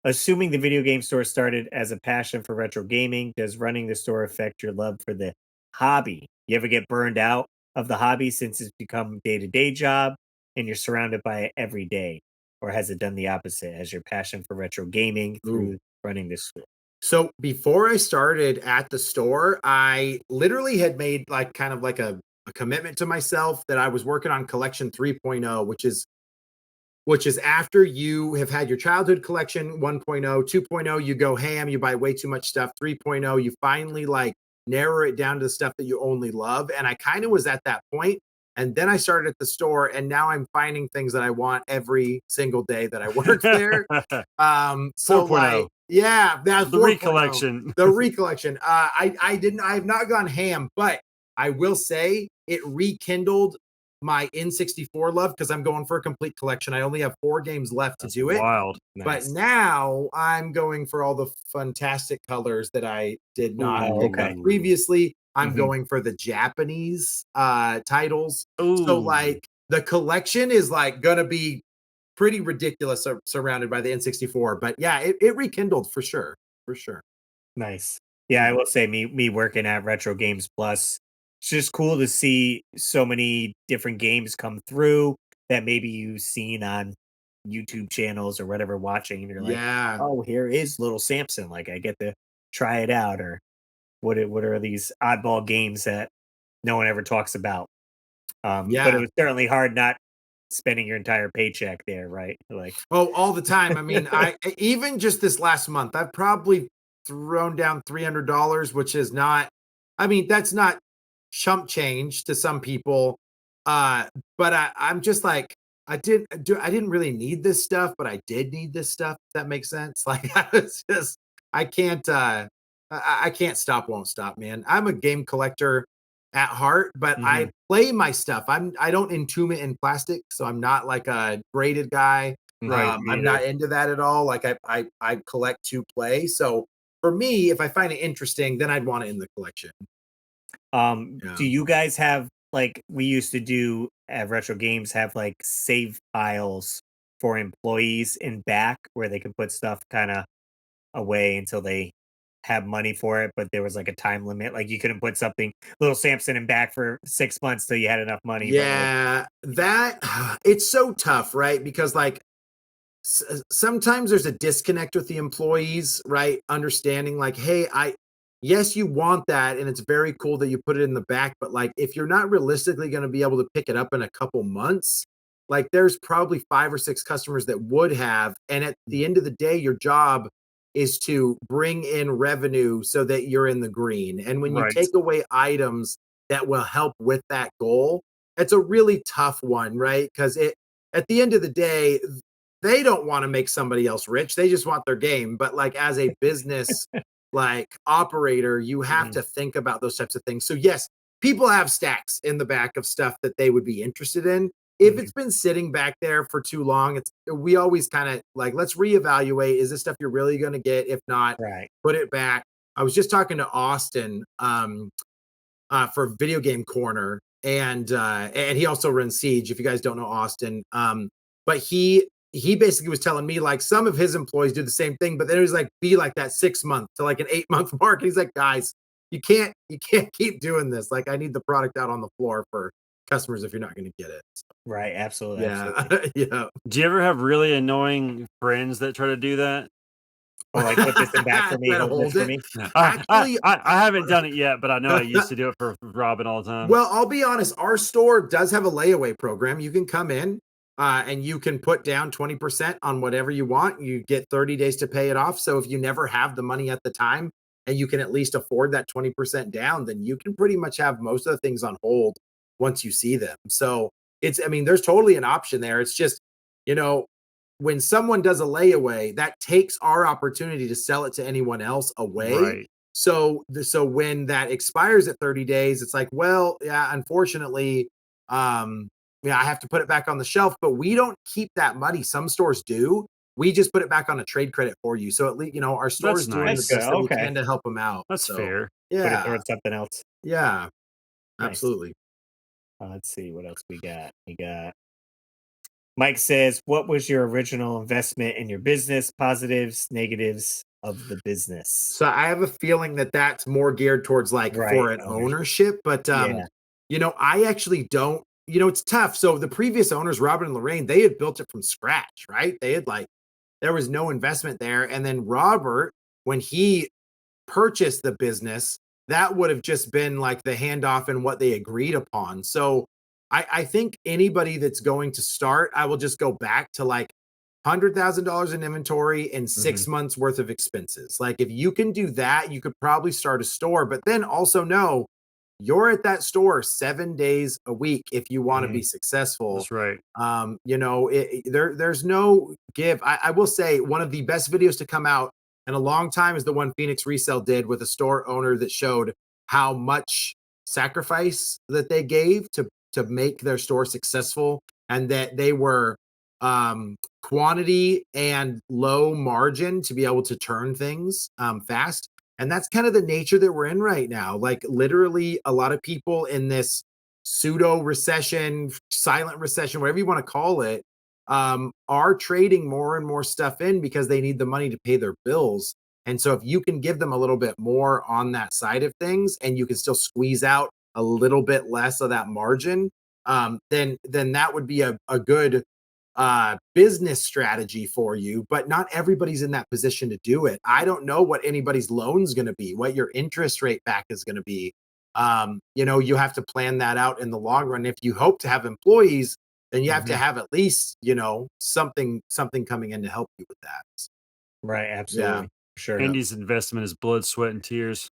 Assuming the video game store started as a passion for retro gaming, does running the store affect your love for the hobby? You ever get burned out of the hobby since it's become day-to-day job and you're surrounded by it every day? Or has it done the opposite as your passion for retro gaming through running this store? So before I started at the store, I literally had made like kind of like a commitment to myself that I was working on collection 3.0, which is after you have had your childhood collection 1.0, 2.0, you go ham, you buy way too much stuff. 3.0, you finally like narrow it down to the stuff that you only love. And I kind of was at that point. And then I started at the store, and now I'm finding things that I want every single day that I work there. So 4.0. like, yeah, that's The recollection. The recollection. I have not gone ham, but I will say it rekindled my N64 love because I'm going for a complete collection. I only have 4 games left to do it. Wild. But now I'm going for all the fantastic colors that I did not pick up previously. I'm going for the Japanese titles. So like the collection is like gonna be pretty ridiculous surrounded by the N64. But yeah, it rekindled for sure. For sure. Nice. Yeah, I will say me working at Retro Games Plus, it's just cool to see so many different games come through that maybe you've seen on YouTube channels or whatever watching, and you're like, oh, here is Little Samson. Like I get to try it out, or what are these oddball games that no one ever talks about? But it was certainly hard not spending your entire paycheck there, right? Like, oh, all the time. I mean, I even just this last month, I've probably thrown down $300, which is not, I mean, that's not chump change to some people. But I'm just like, I didn't really need this stuff, but I did need this stuff. If that makes sense. Like I can't stop, won't stop, man. I'm a game collector at heart, but I play my stuff. I don't entomb it in plastic, so I'm not like a graded guy. I'm not into that at all. Like I collect to play. So for me, if I find it interesting, then I'd want it in the collection. Do you guys have, like we used to do at Retro Games, have like save files for employees in back where they can put stuff kind of away until they have money for it, but there was like a time limit. Like you couldn't put something Little Samson in back for 6 months till you had enough money. Yeah, that it's so tough, right? Because like sometimes there's a disconnect with the employees, right? Understanding like, hey, yes, you want that, and it's very cool that you put it in the back, but like if you're not realistically going to be able to pick it up in a couple months, like there's probably 5 or 6 customers that would have, and at the end of the day, your job is to bring in revenue so that you're in the green. And when you take away items that will help with that goal, it's a really tough one, right? Because at the end of the day, they don't want to make somebody else rich. They just want their game. But like as a business like operator, you have to think about those types of things. So yes, people have stacks in the back of stuff that they would be interested in. If it's been sitting back there for too long, we always kind of like, let's reevaluate. Is this stuff you're really going to get? If not, put it back. I was just talking to Austin for Video Game Corner, and he also runs Siege. If you guys don't know Austin, but he basically was telling me like some of his employees do the same thing, but then it was like be like that 6 month to like an 8-month mark. And he's like, guys, you can't keep doing this. Like, I need the product out on the floor for customers if you're not going to get it. So, Right. Absolutely. yeah, Absolutely. yeah. Do you ever have really annoying friends that try to do that? Or like put this in back for me, Try to hold this hold for it. me. Actually, I haven't done it yet, but I know I used to do it for Robin all the time. Well, I'll be honest. Our store does have a layaway program. You can come in and you can put down 20% on whatever you want. You get 30 days to pay it off. So if you never have the money at the time and you can at least afford that 20% down, then you can pretty much have most of the things on hold once you see them. So I mean, there's totally an option there. It's just, you know, when someone does a layaway, that takes our opportunity to sell it to anyone else away. Right. So when that expires at 30 days, it's like, well, yeah, unfortunately, yeah, I have to put it back on the shelf, but we don't keep that money. Some stores do. We just put it back on a trade credit for you. So at least, you know, our store is doing nice. the best that we Okay. can to help them out. That's So, fair. Put it Yeah. towards something else. Yeah. Nice. Absolutely. Let's see what else we got. Mike says, what was your original investment in your business? Positives, negatives of the business. So I have a feeling that that's more geared towards like Right, for an ownership. ownership, but Yeah. you know, I actually don't, you know, it's tough. So the previous owners, Robert and Lorraine, they had built it from scratch, right? They had like, there was no investment there. And then Robert, when he purchased the business, that would have just been like the handoff and what they agreed upon. So I think anybody that's going to start, I will just go back to like $100,000 in inventory and 6 months worth of expenses. Like if you can do that, you could probably start a store, but then also know you're at that store 7 days a week if you want to be successful. That's right. You know, there's no give. I will say one of the best videos to come out in a long time is the one Phoenix Resale did with a store owner that showed how much sacrifice that they gave to make their store successful, and that they were quantity and low margin to be able to turn things fast. And that's kind of the nature that we're in right now. Like literally a lot of people in this pseudo recession, silent recession, whatever you want to call it, are trading more and more stuff in because they need the money to pay their bills. And so if you can give them a little bit more on that side of things and you can still squeeze out a little bit less of that margin, then that would be a good business strategy for you. But not everybody's in that position to do it. I don't know what anybody's loan's going to be, what your interest rate back is going to be. You know, you have to plan that out in the long run. If you hope to have employees, then you have to have at least, you know, something coming in to help you with that. Right. Absolutely. Sure. Andy's investment is blood, sweat, and tears.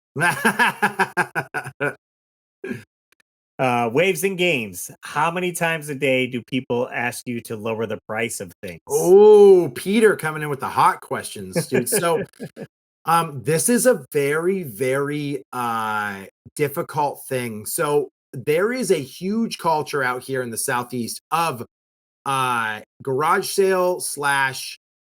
Waves and games. How many times a day do people ask you to lower the price of things? Oh, Peter coming in with the hot questions, dude. So this is a very, very difficult thing. So there is a huge culture out here in the Southeast of garage sale /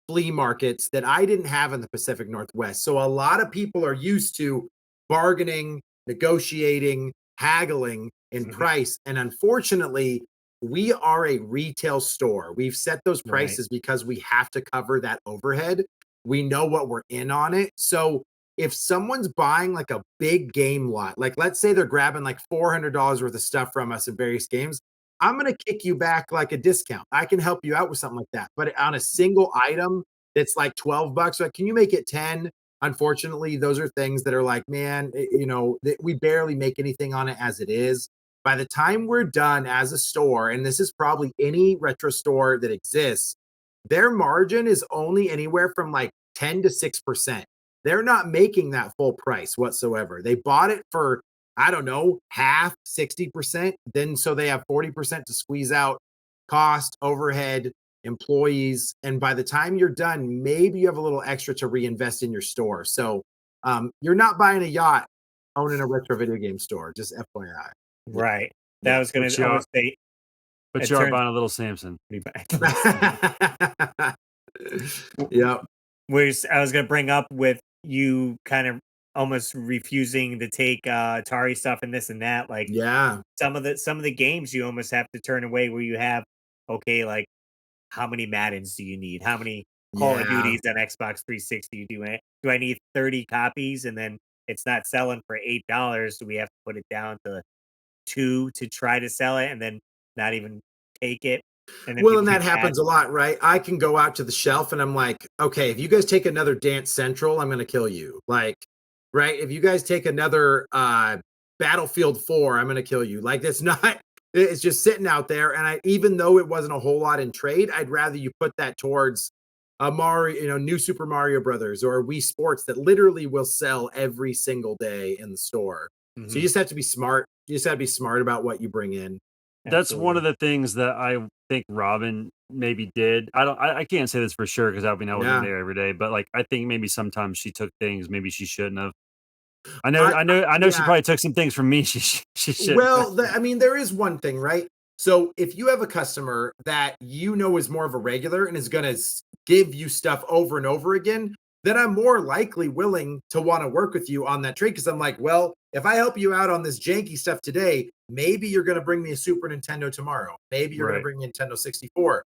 flea markets that I didn't have in the Pacific Northwest. So a lot of people are used to bargaining, negotiating, haggling in price. And unfortunately, we are a retail store. We've set those prices because we have to cover that overhead. We know what we're in on it. So if someone's buying like a big game lot, like let's say they're grabbing like $400 worth of stuff from us in various games, I'm going to kick you back like a discount. I can help you out with something like that. But on a single item that's like $12, like, can you make it 10? Unfortunately, those are things that are like, man, you know, we barely make anything on it as it is. By the time we're done as a store, and this is probably any retro store that exists, their margin is only anywhere from like 10 to 6%. They're not making that full price whatsoever. They bought it for, I don't know, half, 60%. Then so they have 40% to squeeze out cost, overhead, employees. And by the time you're done, maybe you have a little extra to reinvest in your store. So you're not buying a yacht, owning a retro video game store, just FYI. Right. That was going to almost say. But you are buying a little Samson. Yeah. I was going to bring up with you kind of almost refusing to take Atari stuff and this and that. Like Yeah. some of the games you almost have to turn away where you have, okay, like how many Maddens do you need? How many Call of Yeah. Duties on Xbox 360 do I need 30 copies and then it's not selling for $8? Do we have to put it down to 2 to try to sell it and then not even take it? And then Well, people and that get mad. happens a lot, right? I can go out to the shelf and I'm like, okay, if you guys take another Dance Central, I'm going to kill you. Like, right? If you guys take another Battlefield 4, I'm going to kill you. Like, it's not, it's just sitting out there. And even though it wasn't a whole lot in trade, I'd rather you put that towards a Mario, new Super Mario Brothers or Wii Sports that literally will sell every single day in the store. So you just have to be smart. You just have to be smart about what you bring in. That's one of the things that I think Robin maybe did. I can't say this for sure because I wasn't Yeah. there every day, but like I think maybe sometimes she took things maybe she shouldn't have. I know she yeah. probably took some things from me she shouldn't. Well, I mean, there is one thing, right? So if you have a customer that you know is more of a regular and is going to give you stuff over and over again, then I'm more likely willing to want to work with you on that trade because I'm like, well, if I help you out on this janky stuff today, maybe you're going to bring me a Super Nintendo tomorrow. Maybe you're going to bring me a Nintendo 64.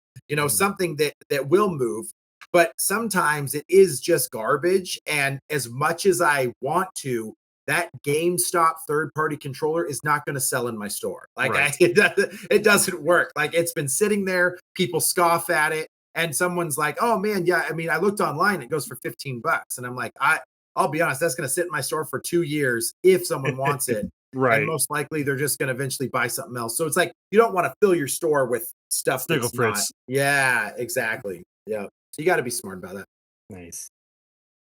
Something that will move. But sometimes it is just garbage. And as much as I want to, that GameStop third-party controller is not going to sell in my store. Like it doesn't work. Like it's been sitting there. People scoff at it. And someone's like, oh man, yeah. I mean, I looked online, it goes for $15. And I'm like, I'll be honest, that's going to sit in my store for 2 years if someone wants it. Right. And most likely they're just going to eventually buy something else. So it's like, you don't want to fill your store with stuff that's not. Yeah, exactly. Yeah. So you got to be smart about that. Nice.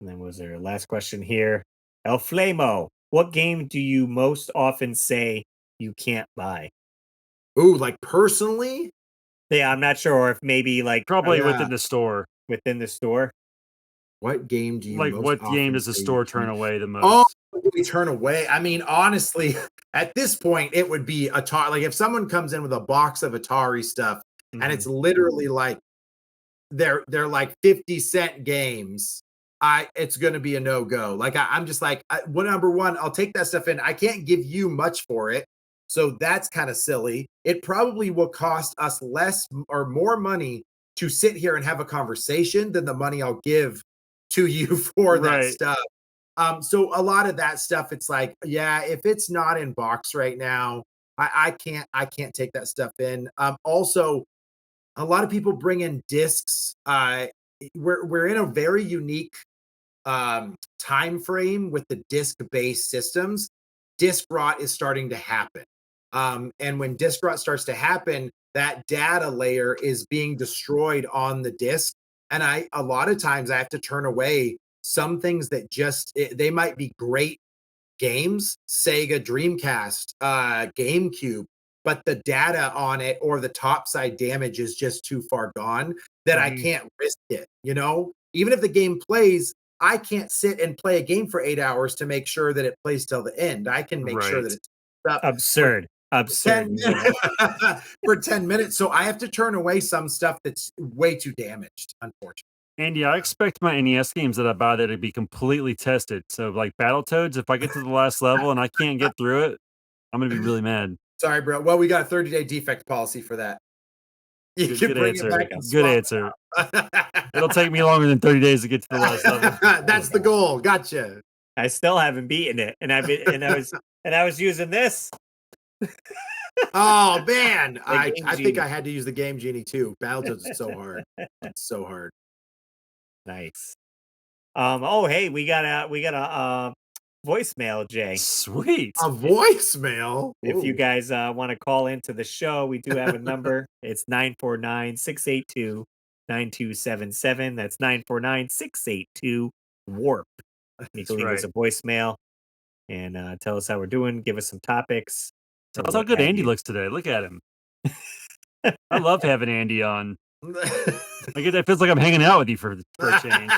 And then was there a last question here? El Flamo, what game do you most often say you can't buy? Ooh, like personally? Yeah, I'm not sure. Or if maybe like probably within the store. Within the store. What game do you like? Most what often game does the say store you turn can't- away the most? Oh, we turn away. I mean, honestly, at this point, it would be Atari. Like if someone comes in with a box of Atari stuff, and it's literally like they're like 50-cent games. It's going to be a no-go. Like I'm just like, number one, I'll take that stuff in. I can't give you much for it. So that's kind of silly. It probably will cost us less or more money to sit here and have a conversation than the money I'll give to you for that stuff. So a lot of that stuff, it's like, yeah, if it's not in box right now, I can't take that stuff in. Also, a lot of people bring in discs. We're in a very unique time frame with the disc-based systems. Disc rot is starting to happen. And when disc rot starts to happen, that data layer is being destroyed on the disc. And a lot of times I have to turn away some things that they might be great games, Sega, Dreamcast, GameCube, but the data on it or the topside damage is just too far gone that I can't risk it. Even if the game plays, I can't sit and play a game for 8 hours to make sure that it plays till the end. I can make sure that it's up absurd for 10 minutes. So I have to turn away some stuff that's way too damaged, unfortunately. Andy, I expect my NES games that I buy there to be completely tested. So like Battletoads, if I get to the last level and I can't get through it, I'm going to be really mad. Sorry, bro. Well, we got a 30-day defect policy for that. Good answer. Good answer. It'll take me longer than 30 days to get to the last level. That's the goal. Gotcha. I still haven't beaten it, and I was using this. Oh man, I think I had to use the Game Genie too. Battletoads is so hard. It's so hard. Nice. Oh hey, we got a voicemail, Jay. Sweet. A voicemail? If you guys want to call into the show, we do have a number. It's 949-682-9277. That's 949-682-WARP. You can leave us a voicemail and tell us how we're doing. Give us some topics. Tell us how good Andy looks today. Look at him. I love having Andy on. It feels like I'm hanging out with you for a change.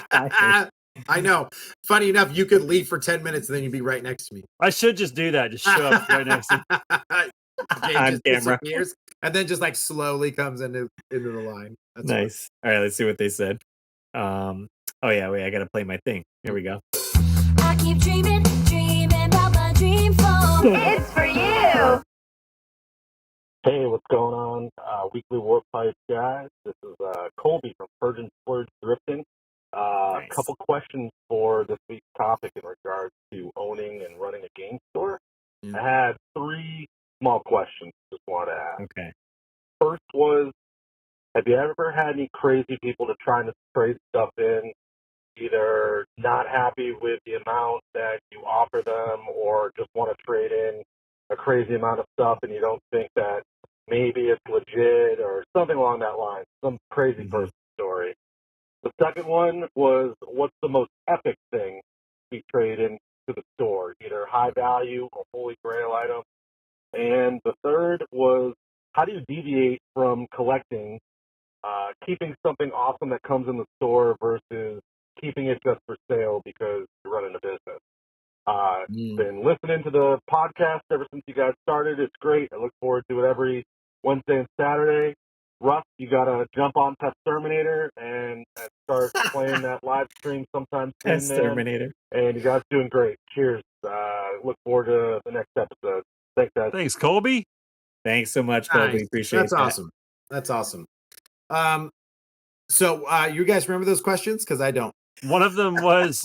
I know. Funny enough, you could leave for 10 minutes and then you'd be right next to me. I should just do that. Just show up right next to me. On camera. And then just like slowly comes into the line. That's nice. All right, let's see what they said. Oh yeah, wait, I gotta play my thing. Here we go. keep dreaming, dreaming about my dream phone. It's for you. Hey, what's going on? Weekly Warp Pipe guys. This is Colby from Virgin Splurge Drifting. A Nice. couple questions for this week's topic in regards to owning and running a game store. I had 3 small questions just wanted to ask. Okay. First was, have you ever had any crazy people to trying to trade stuff in, either not happy with the amount that you offer them or just want to trade in a crazy amount of stuff and you don't think that maybe it's legit or something along that line, some crazy person story. The second one was, what's the most epic thing you trade in to the store, either high value or holy grail item? And the third was, how do you deviate from collecting, keeping something awesome that comes in the store versus keeping it just for sale because you're running a business? Been listening to the podcast ever since you guys started. It's great. I look forward to it every Wednesday and Saturday. Russ, you got to jump on Pet Terminator and start playing that live stream sometime soon, Pest man. Terminator. And you guys doing great. Cheers. Look forward to the next episode. Thanks, guys. Thanks, Colby. Thanks so much, Colby. Nice. Appreciate That's that. awesome. That's awesome. So you guys remember those questions? Because I don't. One of them was,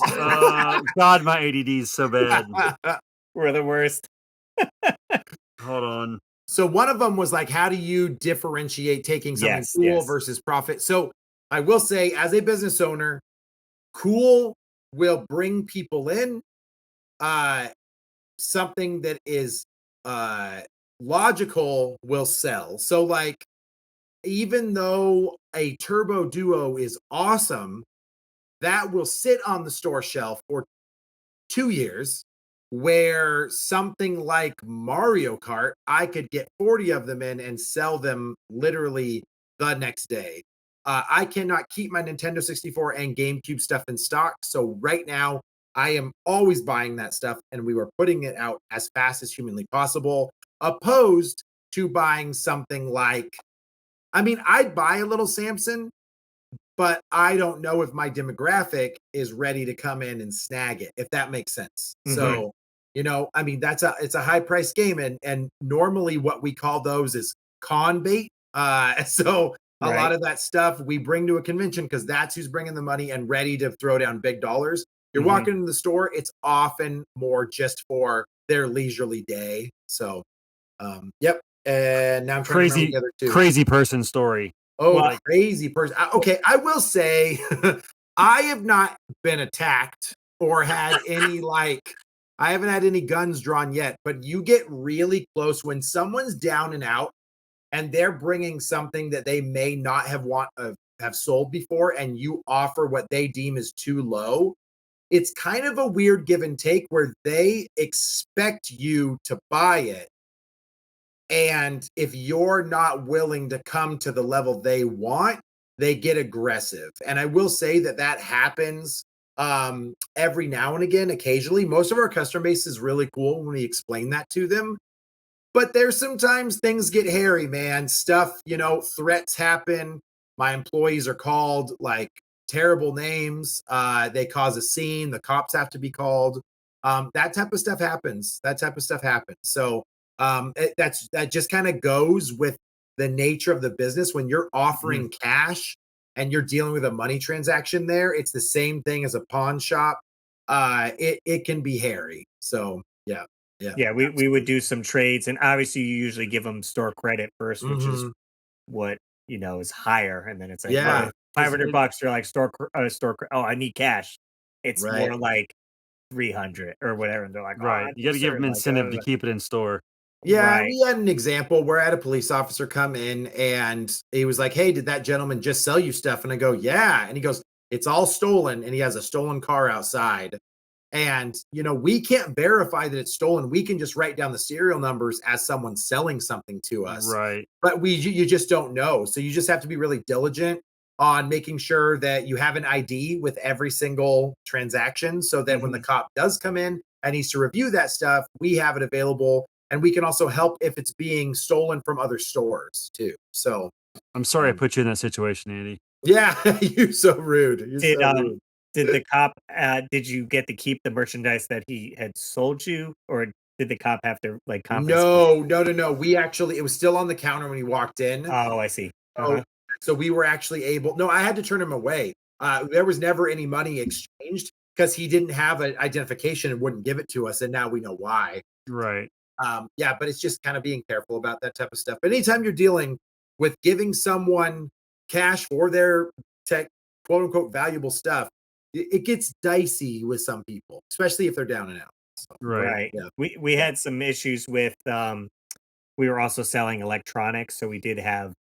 God, my ADD is so bad. We're the worst. Hold on. So one of them was like, how do you differentiate taking something Yes, cool yes. versus profit? So I will say, as a business owner, cool will bring people in. Something that is logical will sell. So like, even though a Turbo Duo is awesome, that will sit on the store shelf for 2 years, where something like Mario Kart, I could get 40 of them in and sell them literally the next day. I cannot keep my Nintendo 64 and GameCube stuff in stock. So right now, I am always buying that stuff, and we were putting it out as fast as humanly possible, opposed to buying something like, I mean, I'd buy a little Samson, but I don't know if my demographic is ready to come in and snag it, if that makes sense. So, you know, I mean, it's a high price game, and normally what we call those is con bait. So a lot of that stuff we bring to a convention because that's who's bringing the money and ready to throw down big dollars. You're walking into the store, it's often more just for their leisurely day. So, yep. And now I'm trying to remember the other 2. Crazy person story. Oh, crazy person. Okay, I will say I have not been attacked or had any I haven't had any guns drawn yet, but you get really close when someone's down and out and they're bringing something that they may not have sold before, and you offer what they deem is too low. It's kind of a weird give and take where they expect you to buy it. And if you're not willing to come to the level they want, they get aggressive. And I will say that happens every now and again, occasionally. Most of our customer base is really cool when we explain that to them. But there's sometimes things get hairy, man. Stuff, you know, threats happen. My employees are called like terrible names. They cause a scene. The cops have to be called. That type of stuff happens. So that just kind of goes with the nature of the business. When you're offering cash and you're dealing with a money transaction there, it's the same thing as a pawn shop. It can be hairy. So yeah. We would do some trades, and obviously you usually give them store credit first, which is what is higher, and then it's like $500. You're like store. Oh, I need cash. It's more like 300 or whatever, and they're like, right. You got to give them incentive to keep it in store. Yeah, we had an example where I had a police officer come in and he was like, "Hey, did that gentleman just sell you stuff?" And I go, "Yeah." And he goes, "It's all stolen." And he has a stolen car outside. And, we can't verify that it's stolen. We can just write down the serial numbers as someone selling something to us. Right. But you just don't know. So you just have to be really diligent on making sure that you have an ID with every single transaction so that when the cop does come in and needs to review that stuff, we have it available. And we can also help if it's being stolen from other stores too. So I'm sorry I put you in that situation, Andy. Yeah, you're so rude. did the cop, did you get to keep the merchandise that he had sold you, or did the cop have to, like, confiscate? No. We actually, it was still on the counter when we walked in. Oh, I see. So, so we were actually able. No, I had to turn him away. There was never any money exchanged because he didn't have an identification and wouldn't give it to us, and now we know why. Right. Yeah, but it's just kind of being careful about that type of stuff. But anytime you're dealing with giving someone cash for their tech, quote unquote, valuable stuff, it gets dicey with some people, especially if they're down and out. So, Right. yeah. We had some issues with, we were also selling electronics, so we did have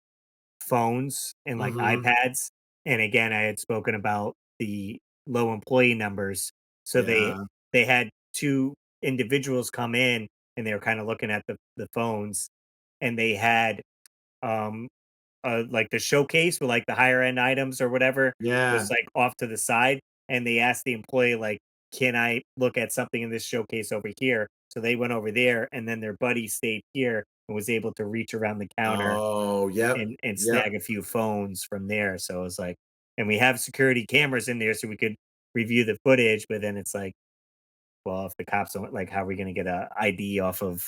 phones and, like, Mhm. iPads, and again, I had spoken about the low employee numbers, so Yeah. they had 2 individuals come in, and they were kinda looking at the phones, and they had, um, like, the showcase with, like, the higher end items or whatever Yeah. was, like, off to the side, and they asked the employee, like, "Can I look at something in this showcase over here?" So they went over there, and then their buddy stayed here and was able to reach around the counter Oh, yep. and Yep. snag a few phones from there. So it was like, and we have security cameras in there so we could review the footage, but then it's like, well, if the cops don't, like, how are we going to get a ID off of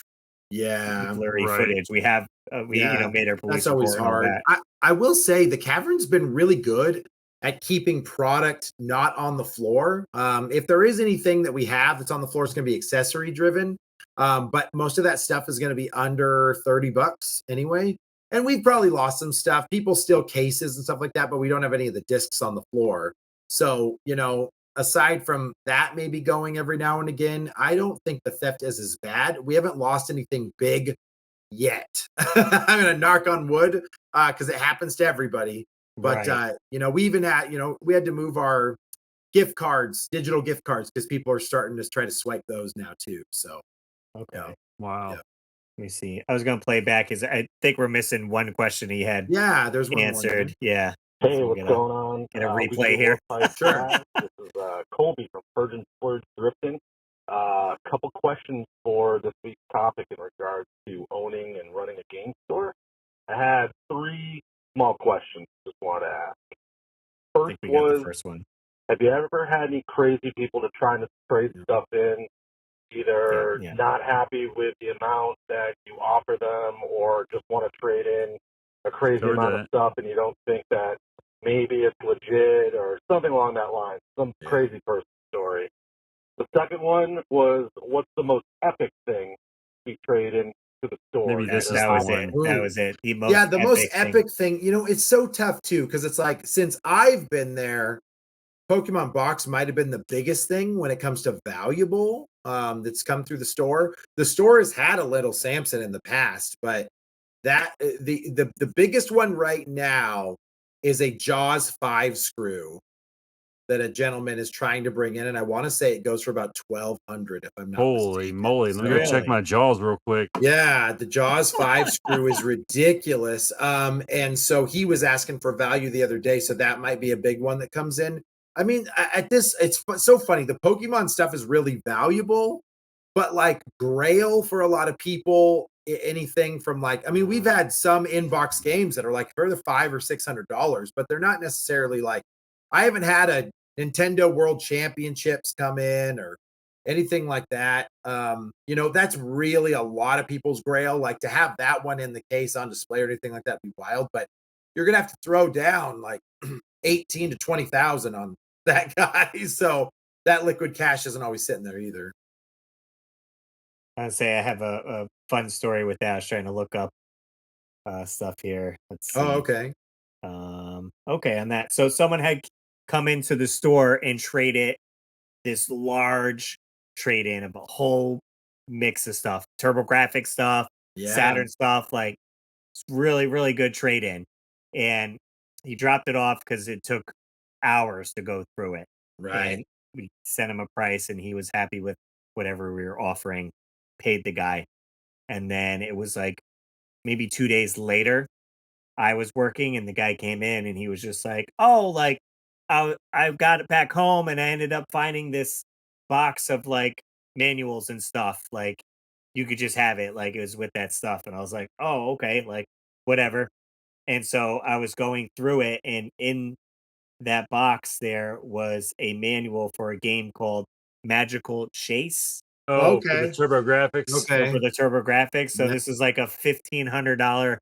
Yeah. blurry Right. footage? We have, Yeah, made our that's police always report and all hard. that. I will say the Cavern's been really good at keeping product not on the floor. If there is anything that we have that's on the floor, it's going to be accessory driven. But most of that stuff is going to be under $30 anyway. And we've probably lost some stuff. People steal cases and stuff like that, but we don't have any of the discs on the floor. So, aside from that maybe going every now and again, I don't think the theft is as bad. We haven't lost anything big yet. I'm gonna knock on wood because it happens to everybody. But Right. we even had, we had to move our gift cards, digital gift cards, because people are starting to try to swipe those now too. So Okay. Wow. yeah, Let me see. I was going to play back because I think we're missing one question he had yeah. There's one more here. answered. Yeah. Hey, So what's going on? get a We do replay horse here. fight Sure. cast. This is Colby from Virgin Splurge Drifting. A couple questions for this week's topic in regards to owning and running a game store. I had 3 small questions just wanted to ask. I First think we got the was, first one. have you ever had any crazy people to trying to trade stuff in, either Yeah. not happy with the amount that you offer them or just want to trade in a crazy Sure amount of that. stuff and you don't think that maybe it's legit or something along that line, some Yeah. crazy person story. The second one was, what's the most epic thing you trade in to the store? Maybe this is That the was one. it. That Ooh. was it. The Yeah, most the most epic thing. epic thing, it's so tough too, because it's like since I've been there, Pokemon box might have been the biggest thing when it comes to valuable that's come through the store. The store has had a little Samson in the past, but that the biggest one right now is a Jaws 5 screw that a gentleman is trying to bring in, and I want to say it goes for about 1,200 if I'm not Holy mistaken. moly. Let me go check Really? my jaws real quick. Yeah, the Jaws 5 screw is ridiculous. And so he was asking for value the other day, so that might be a big one that comes in. I mean, at this, it's so funny. The Pokemon stuff is really valuable, but like Grail for a lot of people, anything from like, I mean, we've had some inbox games that are like for the $500 or $600, but they're not necessarily like. I haven't had a Nintendo World Championships come in or anything like that. That's really a lot of people's grail. Like to have that one in the case on display or anything like that would be wild, but you're gonna have to throw down like 18 to 20,000 on that guy. So that liquid cash isn't always sitting there either. I'd say I have a fun story with that. I was trying to look up stuff here. Let's Oh, see. okay. Okay, on that. So someone had come into the store and traded this large trade in of a whole mix of stuff, TurboGrafx stuff, Yeah. Saturn stuff, like it's really, really good trade in. And he dropped it off because it took hours to go through it. Right. And we sent him a price and he was happy with whatever we were offering, paid the guy. And then it was like maybe 2 days later, I was working and the guy came in and he was just like, "Oh, like I got it back home and I ended up finding this box of like manuals and stuff. Like you could just have it. Like it was with that stuff." And I was like, "Oh, okay, like whatever." And so I was going through it and in that box there was a manual for a game called Magical Chase. Oh, for the Okay. TurboGrafx. So Okay. for the TurboGrafx. So Yeah. this is like a $1,500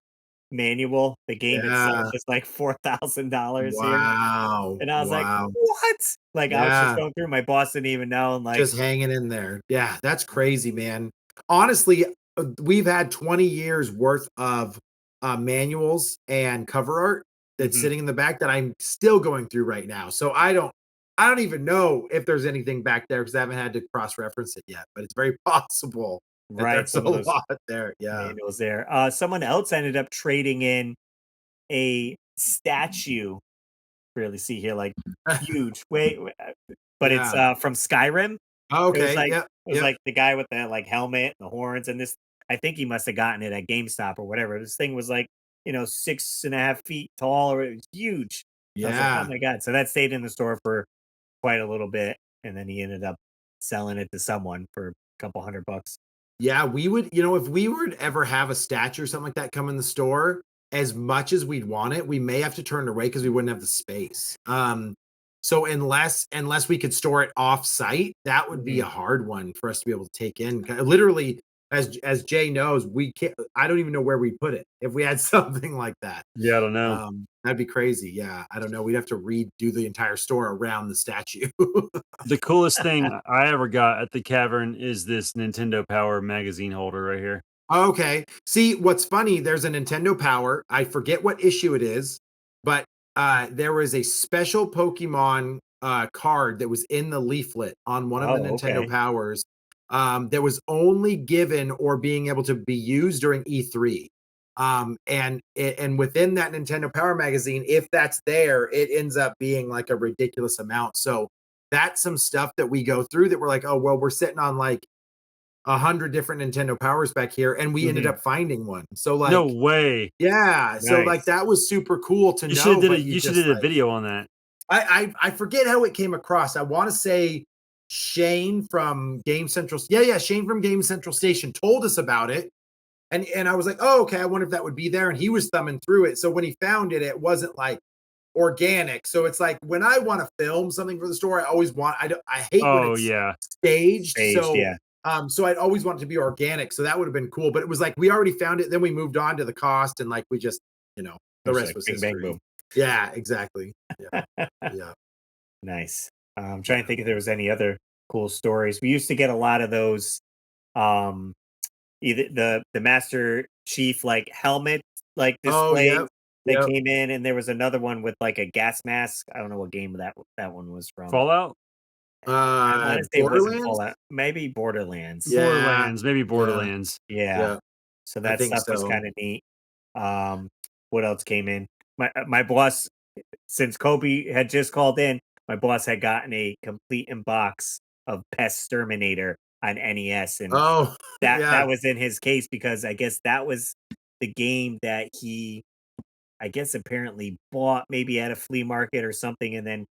manual. The game itself Yeah. is like $4,000 here. Wow. And I was like, Wow. what? Like I was just Yeah. going through, my boss didn't even know. And like, Just hanging in there. Yeah, that's crazy, man. Honestly, we've had 20 years worth of manuals and cover art that's mhm, sitting in the back that I'm still going through right now. So I don't even know if there's anything back there because I haven't had to cross-reference it yet, but it's very possible that right. there's a Some of those lot there. Yeah. manuals there. Someone else ended up trading in a statue. Really see here, like huge. But it's Yeah. from Skyrim. Okay. Yep. It was Yep. like the guy with the like helmet and the horns, and this I think he must have gotten it at GameStop or whatever. This thing was like, 6.5 feet tall, or it was huge. I was like, oh Yeah. my god. So that stayed in the store for quite a little bit, and then he ended up selling it to someone for a couple $100. Yeah, we would, if we were to ever have a statue or something like that come in the store, as much as we'd want it, we may have to turn it away because we wouldn't have the space. So unless we could store it off site, that would be Mhm. a hard one for us to be able to take in. Literally, as Jay knows, we can't. I don't even know where we put it if we had something like that. Yeah, I don't know. That'd be crazy. Yeah, I don't know. We'd have to redo the entire store around the statue. The coolest thing I ever got at the Cavern is this Nintendo Power magazine holder right here. Okay. See, what's funny, there's a Nintendo Power. I forget what issue it is, but there was a special Pokemon card that was in the leaflet on one of the Oh, Nintendo okay. Powers that was only given or being able to be used during E3. And within that Nintendo Power magazine, if that's there, it ends up being like a ridiculous amount. So that's some stuff that we go through that we're like, oh, well, we're sitting on like 100 different Nintendo Powers back here, and we ended Mhm. up finding one. So No like, way. yeah, so like Nice. that was super cool to You should have know. did But a you you should just did a like, video on that. I forget how it came across. I want to say Shane from Game Central. Yeah, Shane from Game Central Station told us about it. And I was like, oh, okay, I wonder if that would be there. And he was thumbing through it. So when he found it, it wasn't like organic. So it's like when I want to film something for the store, I hate when Oh it's yeah. staged. Staged, yeah. So I'd always want it to be organic. So that would have been cool. But it was like we already found it, then we moved on to the cost, and like we just, the Just rest like was bing, bang, history. boom. Yeah, exactly. Yeah, yeah. Nice. I'm trying to think if there was any other cool stories. We used to get a lot of those, um, either the Master Chief like helmet like Oh, displays yep, that yep. came in, and there was another one with like a gas mask. I don't know what game that one was from. Fallout? I want to say it wasn't Borderlands? Fallout, maybe Borderlands. Yeah, Borderlands, maybe yeah, Borderlands. Yeah. yeah. So I that think stuff was so. kind of neat. What else came in? My boss, since Kobe had just called in, my boss had gotten a complete inbox of Pest Terminator on NES, and Oh, that yeah, that was in his case because I guess that was the game that he, I guess, apparently bought maybe at a flea market or something, and then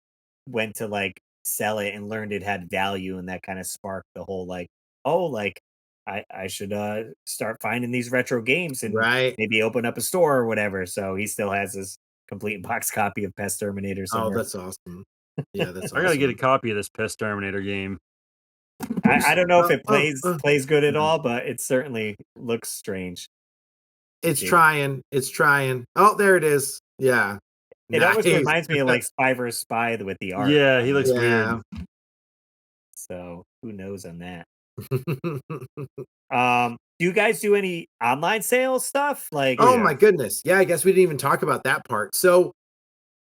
went to like sell it and learned it had value, and that kind of sparked the whole like, oh, like I should start finding these retro games and right. maybe open up a store or whatever. So he still has his complete box copy of Pest Terminator Oh, somewhere. that's awesome. Yeah, that's I gotta get a awesome. copy of this Pest Terminator game. I don't know if it Oh, plays good at mhm. all, but it certainly looks strange. It's Dude. trying. It's trying. Oh, there it is. Yeah. It always Nice. reminds me of like Spy vs. Spy with the art. Yeah, he looks Yeah. weird. So who knows on that? Do you guys do any online sales stuff? Like, Oh Yeah. my goodness. Yeah, I guess we didn't even talk about that part. So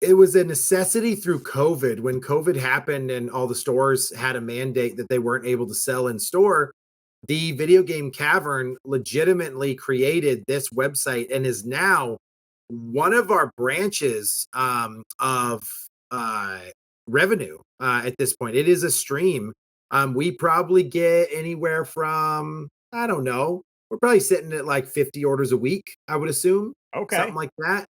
it was a necessity through COVID. When COVID happened and all the stores had a mandate that they weren't able to sell in store, the Video Game Cavern legitimately created this website and is now one of our branches of uh, revenue at this point. It is a stream. We probably get anywhere from, I don't know, we're probably sitting at like 50 orders a week, I would assume, okay, something like that.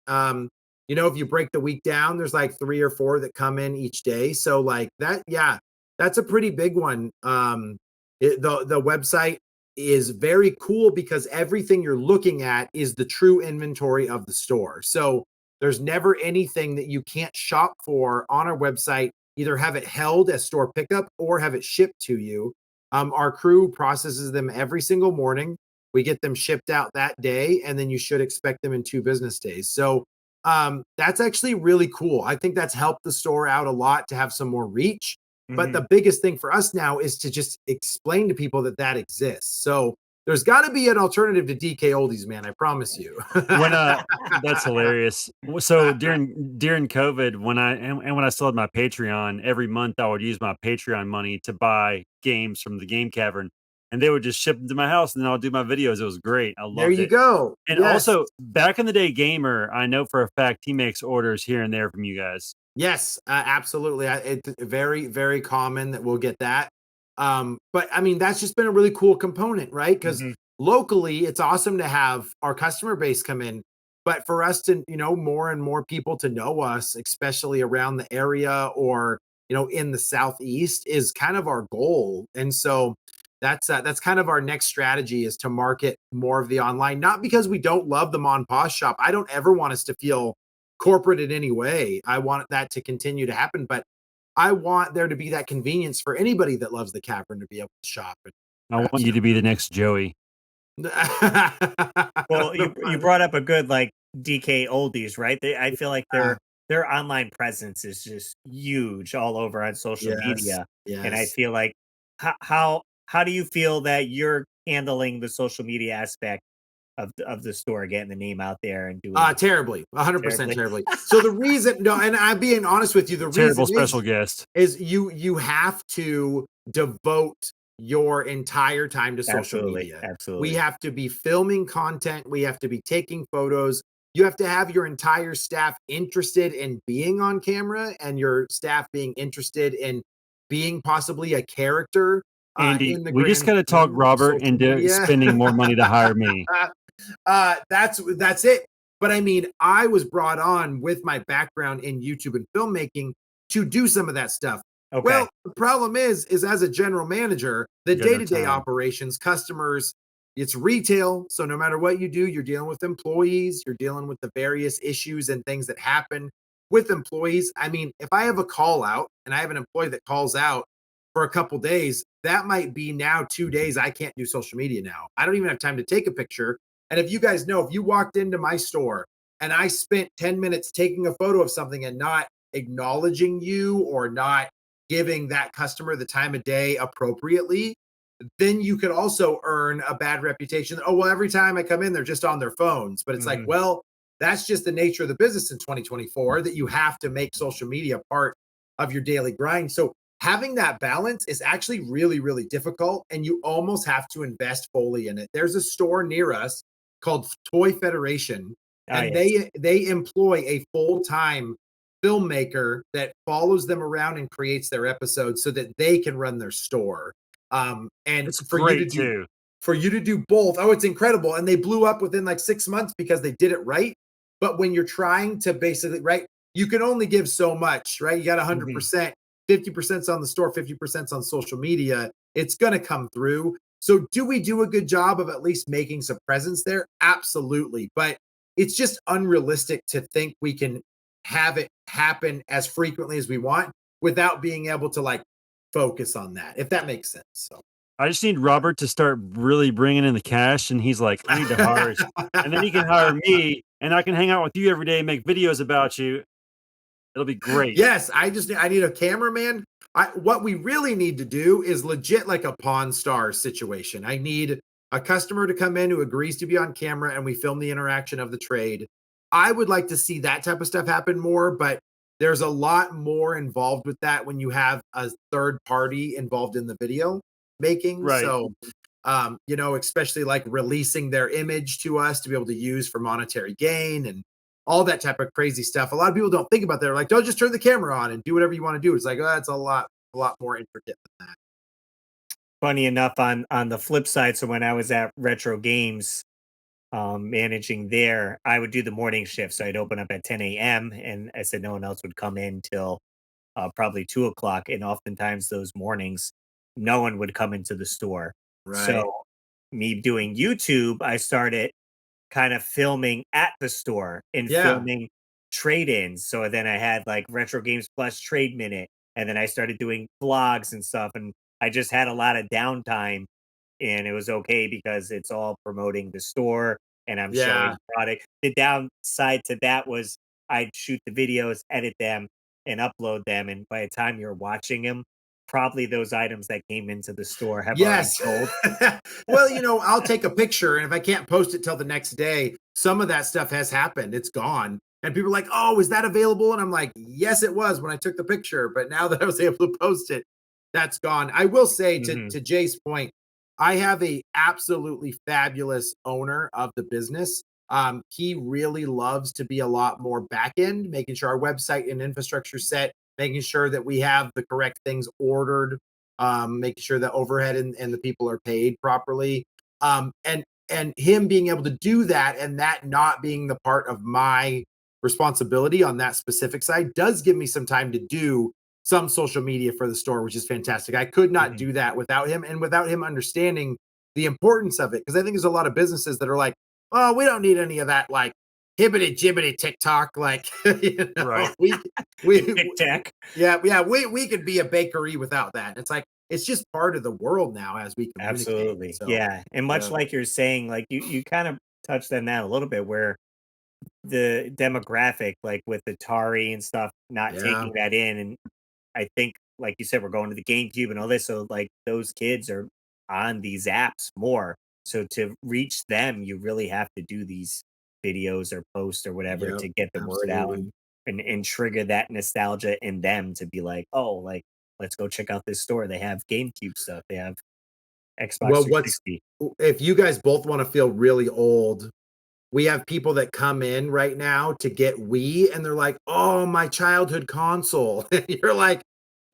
If you break the week down, there's like 3 or 4 that come in each day. So like that, yeah, that's a pretty big one. The website is very cool because everything you're looking at is the true inventory of the store. So There's never anything that you can't shop for on our website, either have it held as store pickup or have it shipped to you. Our crew processes them every single morning. We get them shipped out that day, and then you should expect them in 2 business days. So that's actually really cool. I think that's helped the store out a lot to have some more reach. But Mhm. the biggest thing for us now is to just explain to people that that exists. So there's got to be an alternative to DK Oldies, man. I promise you. When that's hilarious. So during COVID, when and when I still had my Patreon, every month I would use my Patreon money to buy games from the Game Cavern, and they would just ship them to my house, and then I'll do my videos. It was great. I There loved you it. go. And Yes. also, back in the day, Gamer, I know for a fact he makes orders here and there from you guys. Yes, absolutely. It's very, very common that we'll get that. But I mean, that's just been a really cool component, right? Because Mhm. locally, it's awesome to have our customer base come in. But for us to, more and more people to know us, especially around the area or, in the Southeast, is kind of our goal. And so that's kind of our next strategy, is to market more of the online, not because we don't love the Mon Pa shop. I don't ever want us to feel corporate in any way. I want that to continue to happen, but I want there to be that convenience for anybody that loves the cavern to be able to shop and I grab want you to be the next Joey. stuff. Well, you brought up a good like DK Oldies, right? I feel like their online presence is just huge all over on social Yes, media, and I yes. feel like how do you feel that you're handling the social media aspect of the store, getting the name out there and doing Terribly, 100% terribly? terribly. So the reason, no, and I'm being honest with you, the Terrible reason special guest. is you have to devote your entire time to social Absolutely, media. We absolutely. have to be filming content, we have to be taking photos. You have to have your entire staff interested in being on camera, and your staff being interested in being possibly a character Andy, in the we just grand got to talk scheme of Robert social into media. spending more money to hire me. That's it. But I mean, I was brought on with my background in YouTube and filmmaking to do some of that stuff. Okay. Well, the problem is as a general manager, the You got no day-to-day time. operations, customers, it's retail. So no matter what you do, you're dealing with employees, you're dealing with the various issues and things that happen with employees. I mean, if I have a call out and I have an employee that calls out for a couple days, that might be now 2 days I can't do social media now. I don't even have time to take a picture. And if you guys know, if you walked into my store and I spent 10 minutes taking a photo of something and not acknowledging you or not giving that customer the time of day appropriately, then you could also earn a bad reputation. Oh, well, every time I come in, they're just on their phones. But it's like, Mhm. well, that's just the nature of the business in 2024, that you have to make social media part of your daily grind. So having that balance is actually really, really difficult. And you almost have to invest fully in it. There's a store near us called Toy Federation, Ah, and yes. they employ a full-time filmmaker that follows them around and creates their episodes so that they can run their store. And It's great too. for you to do both, oh, it's incredible. And they blew up within like 6 months because they did it right. But when you're trying to basically, right, you can only give so much, right? You got Mhm. 100%, 50% on the store, 50% on social media. It's going to come through. So do we do a good job of at least making some presence there? Absolutely. But it's just unrealistic to think we can have it happen as frequently as we want without being able to like focus on that, if that makes sense. So. I just need Robert to start really bringing in the cash, and he's like, I need to hire, and then he can hire me, and I can hang out with you every day and make videos about you. It'll be great. Yes, I need a cameraman. What we really need to do is legit like a Pawn Star situation. I need a customer to come in who agrees to be on camera and we film the interaction of the trade. I would like to see that type of stuff happen more, but there's a lot more involved with that when you have a third party involved in the video making. Right. So especially like releasing their image to us to be able to use for monetary gain and all that type of crazy stuff. A lot of people don't think about that. They're like, don't just turn the camera on and do whatever you want to do. It's like, oh, that's a lot more intricate than that. Funny enough, on the flip side, so when I was at Retro Games, managing there, I would do the morning shift. So I'd open up at 10 a.m. and I said no one else would come in till probably 2 o'clock. And oftentimes those mornings, no one would come into the store. Right. So me doing YouTube, I started kind of filming at the store and Yeah. filming trade-ins. So then I had like Retro Games Plus Trade Minute, and then I started doing vlogs and stuff, and I just had a lot of downtime, and it was okay because it's all promoting the store and I'm showing product. The downside to that was I'd shoot the videos, edit them, and upload them, and by the time you're watching them, probably those items that came into the store have already Yes. sold. Well, I'll take a picture, and if I can't post it till the next day, some of that stuff has happened. It's gone. And people are like, oh, is that available? And I'm like, yes, it was when I took the picture. But now that I was able to post it, that's gone. I will say to Jay's point, I have a absolutely fabulous owner of the business. He really loves to be a lot more back end, making sure our website and infrastructure set, making sure that we have the correct things ordered, making sure that overhead and the people are paid properly. And him being able to do that, and that not being the part of my responsibility on that specific side, does give me some time to do some social media for the store, which is fantastic. I could not do that without him, and without him understanding the importance of it. Because I think there's a lot of businesses that are like, oh, we don't need any of that, like hibbity jibbity TikTok, like Right. we TikTok. we could be a bakery without that. It's like, it's just part of the world now as we communicate. Absolutely. So, yeah. And much like you're saying, like you kind of touched on that a little bit, where the demographic, like with Atari and stuff, not taking that in. And I think, like you said, we're going to the GameCube and all this. So like those kids are on these apps more. So to reach them, you really have to do these videos or posts or whatever to get the word out and trigger that nostalgia in them to be like, oh, like, let's go check out this store. They have GameCube stuff. They have Xbox 360. If you guys both want to feel really old, we have people that come in right now to get Wii, and they're like, oh, my childhood console. And you're like,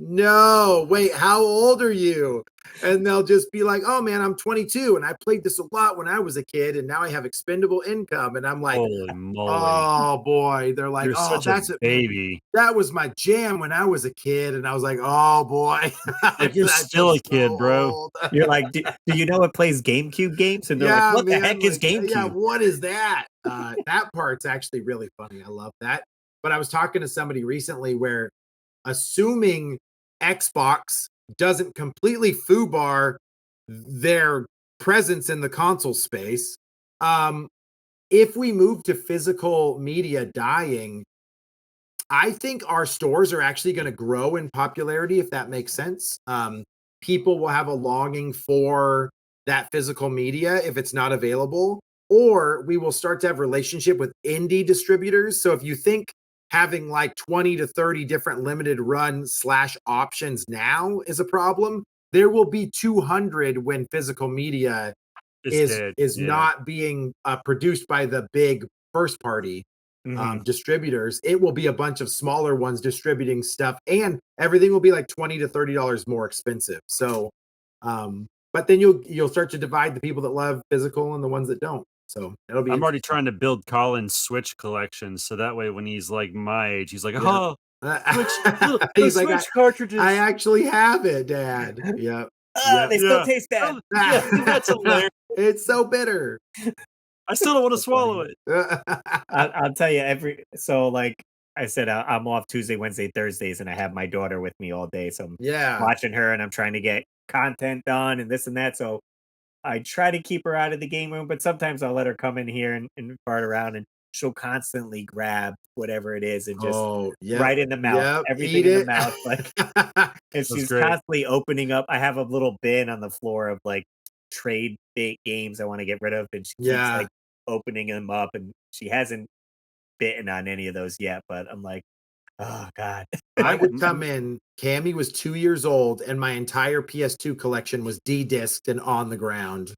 no, wait, how old are you? And they'll just be like, oh man, I'm 22 and I played this a lot when I was a kid, and now I have expendable income. And I'm like, holy moly. Oh boy. They're like, You're oh, such that's a baby. That was my jam when I was a kid. And I was like, oh boy. Like, you're still a kid, bro. old. You're like, do you know it plays GameCube games? And they're like, what the heck is GameCube? Yeah, what is that? That part's actually really funny. I love that. But I was talking to somebody recently where, assuming Xbox doesn't completely foobar their presence in the console space, if we move to physical media dying, I think our stores are actually going to grow in popularity, if that makes sense. People will have a longing for that physical media if it's not available, or we will start to have relationship with indie distributors. So if you think having like 20 to 30 different limited run / options now is a problem, there will be 200 when physical media is not being produced by the big first party distributors. It will be a bunch of smaller ones distributing stuff, and everything will be like $20 to $30 more expensive. So but then you'll start to divide the people that love physical and the ones that don't. So it'll be. I'm already trying to build Colin's Switch collection, so that way when he's like my age, he's like, oh, he's like, Switch cartridges. I actually have it, Dad. Yeah. They still taste bad. That's hilarious. It's so bitter. I still don't want to swallow it. I'll tell you, so like I said, I'm off Tuesday, Wednesday, Thursdays, and I have my daughter with me all day. So I'm watching her, and I'm trying to get content done and this and that. So I try to keep her out of the game room, but sometimes I'll let her come in here and fart around, and she'll constantly grab whatever it is and just right in the mouth, everything in the mouth. Like, and she's constantly opening up. I have a little bin on the floor of like trade bait games I want to get rid of, and she keeps like opening them up, and she hasn't bitten on any of those yet, but I'm like, oh god. I would come in, Cammy was 2 years old, and my entire PS2 collection was de-disked and on the ground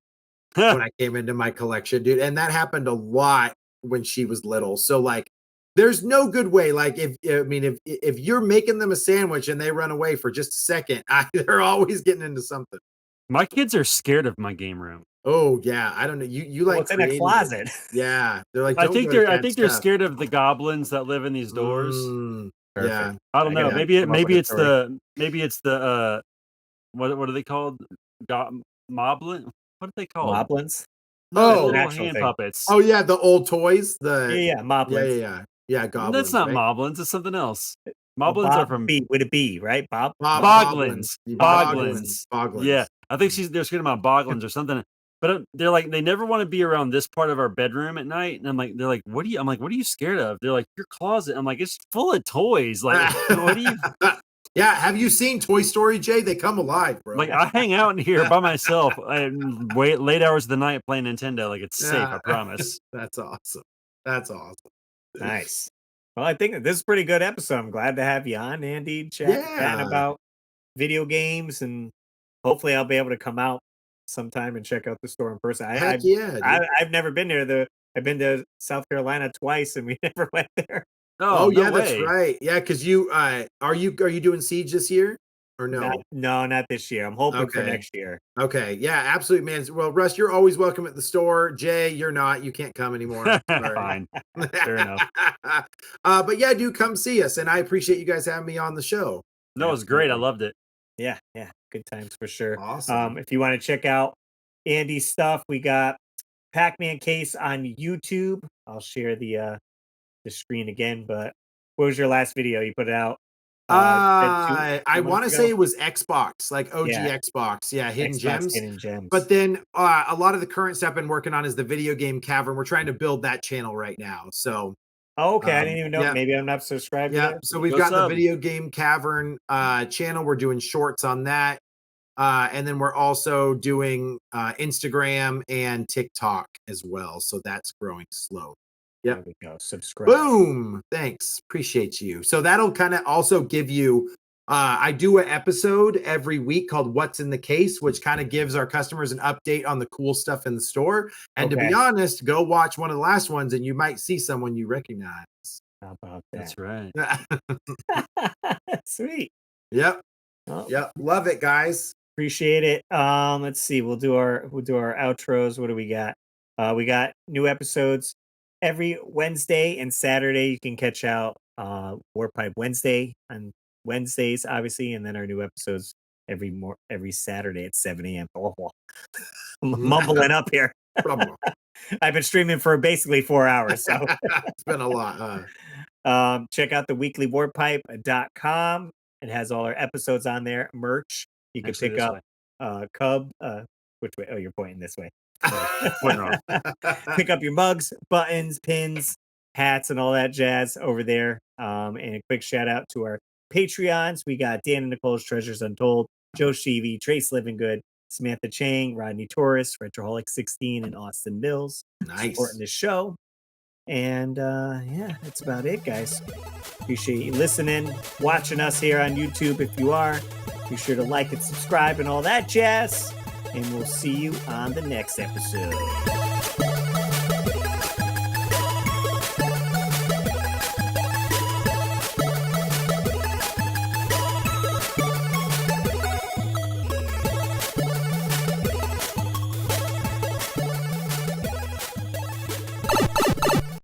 when I came into my collection, dude. And that happened a lot when she was little. So like, there's no good way. Like, if you're making them a sandwich and they run away for just a second, they're always getting into something. My kids are scared of my game room. Oh yeah, I don't know. You like what's in a closet? Yeah, they're like. I think they're scared of the goblins that live in these doors. Yeah, I don't know. Maybe it's the what are they called? Moblin? What are they called? Moblins? No, little hand puppets. Oh yeah, the old toys. Moblins. Yeah. Yeah, goblins. That's not right? moblins. It's something else. Well, Moblins are Bob from B with a B, right? Bob. Boglins. Boglins. Yeah, I think they're speaking about Boglins or something. But they're like, they never want to be around this part of our bedroom at night. And I'm like, they're like, what are you scared of? They're like, your closet. I'm like, it's full of toys. Like, what do you? Yeah, have you seen Toy Story, Jay? They come alive, bro. Like, I hang out in here by myself and wait late hours of the night playing Nintendo. Like, it's safe, I promise. That's awesome. That's awesome. Nice. Well, I think this is a pretty good episode. I'm glad to have you on, Andy, chatting about video games, and hopefully I'll be able to come out sometime and check out the store in person. I've never been there. I've been to South Carolina twice, and we never went there. Oh, no yeah, way. that's right. Yeah, because you are you doing Siege this year or no? Not this year. I'm hoping for next year. Okay, yeah, absolutely, man. Well, Russ, you're always welcome at the store. Jay, you're not. You can't come anymore. Fine, fair enough. But yeah, do come see us, and I appreciate you guys having me on the show. No, it was great. I loved it. Yeah, good times for sure. Awesome. If you want to check out Andy's stuff, we got Pac-Man Case on YouTube. I'll share the screen again. But what was your last video you put out? I want to say it was Xbox, like OG Xbox. Yeah, Hidden Gems. But then a lot of the current stuff I've been working on is the Video Game Cavern. We're trying to build that channel right now. So okay, I didn't even know. Maybe I'm not subscribed. Yeah, so we've got the Video Game Cavern channel. We're doing shorts on that. And then we're also doing Instagram and TikTok as well. So that's growing slow. Yeah. There we go. Subscribe. Boom. Thanks. Appreciate you. So that'll kind of also give you, I do an episode every week called What's in the Case, which kind of gives our customers an update on the cool stuff in the store. And to be honest, go watch one of the last ones and you might see someone you recognize. How about that? That's right. Sweet. Yep. Yep. Love it, guys. Appreciate it. Let's see. We'll do our outros. What do we got? We got new episodes every Wednesday and Saturday. You can catch out Warpipe Wednesday on Wednesdays, obviously, and then our new episodes every Saturday at 7 a.m. Oh, I'm mumbling up here. I've been streaming for basically 4 hours, so it's been a lot. Check out the weeklywarpipe.com. It has all our episodes on there. Merch. You can pick up Cub. Which way? Oh, you're pointing this way. Pick up your mugs, buttons, pins, hats, and all that jazz over there. And a quick shout out to our Patreons. We got Dan and Nicole's Treasures Untold, Joe Sheevy, Trace Livingood, Samantha Chang, Rodney Torres, Retroholic 16, and Austin Mills. Nice. Supporting the show. And that's about it, guys. Appreciate you listening, watching us here on YouTube if you are. Be sure to like and subscribe and all that jazz. And we'll see you on the next episode.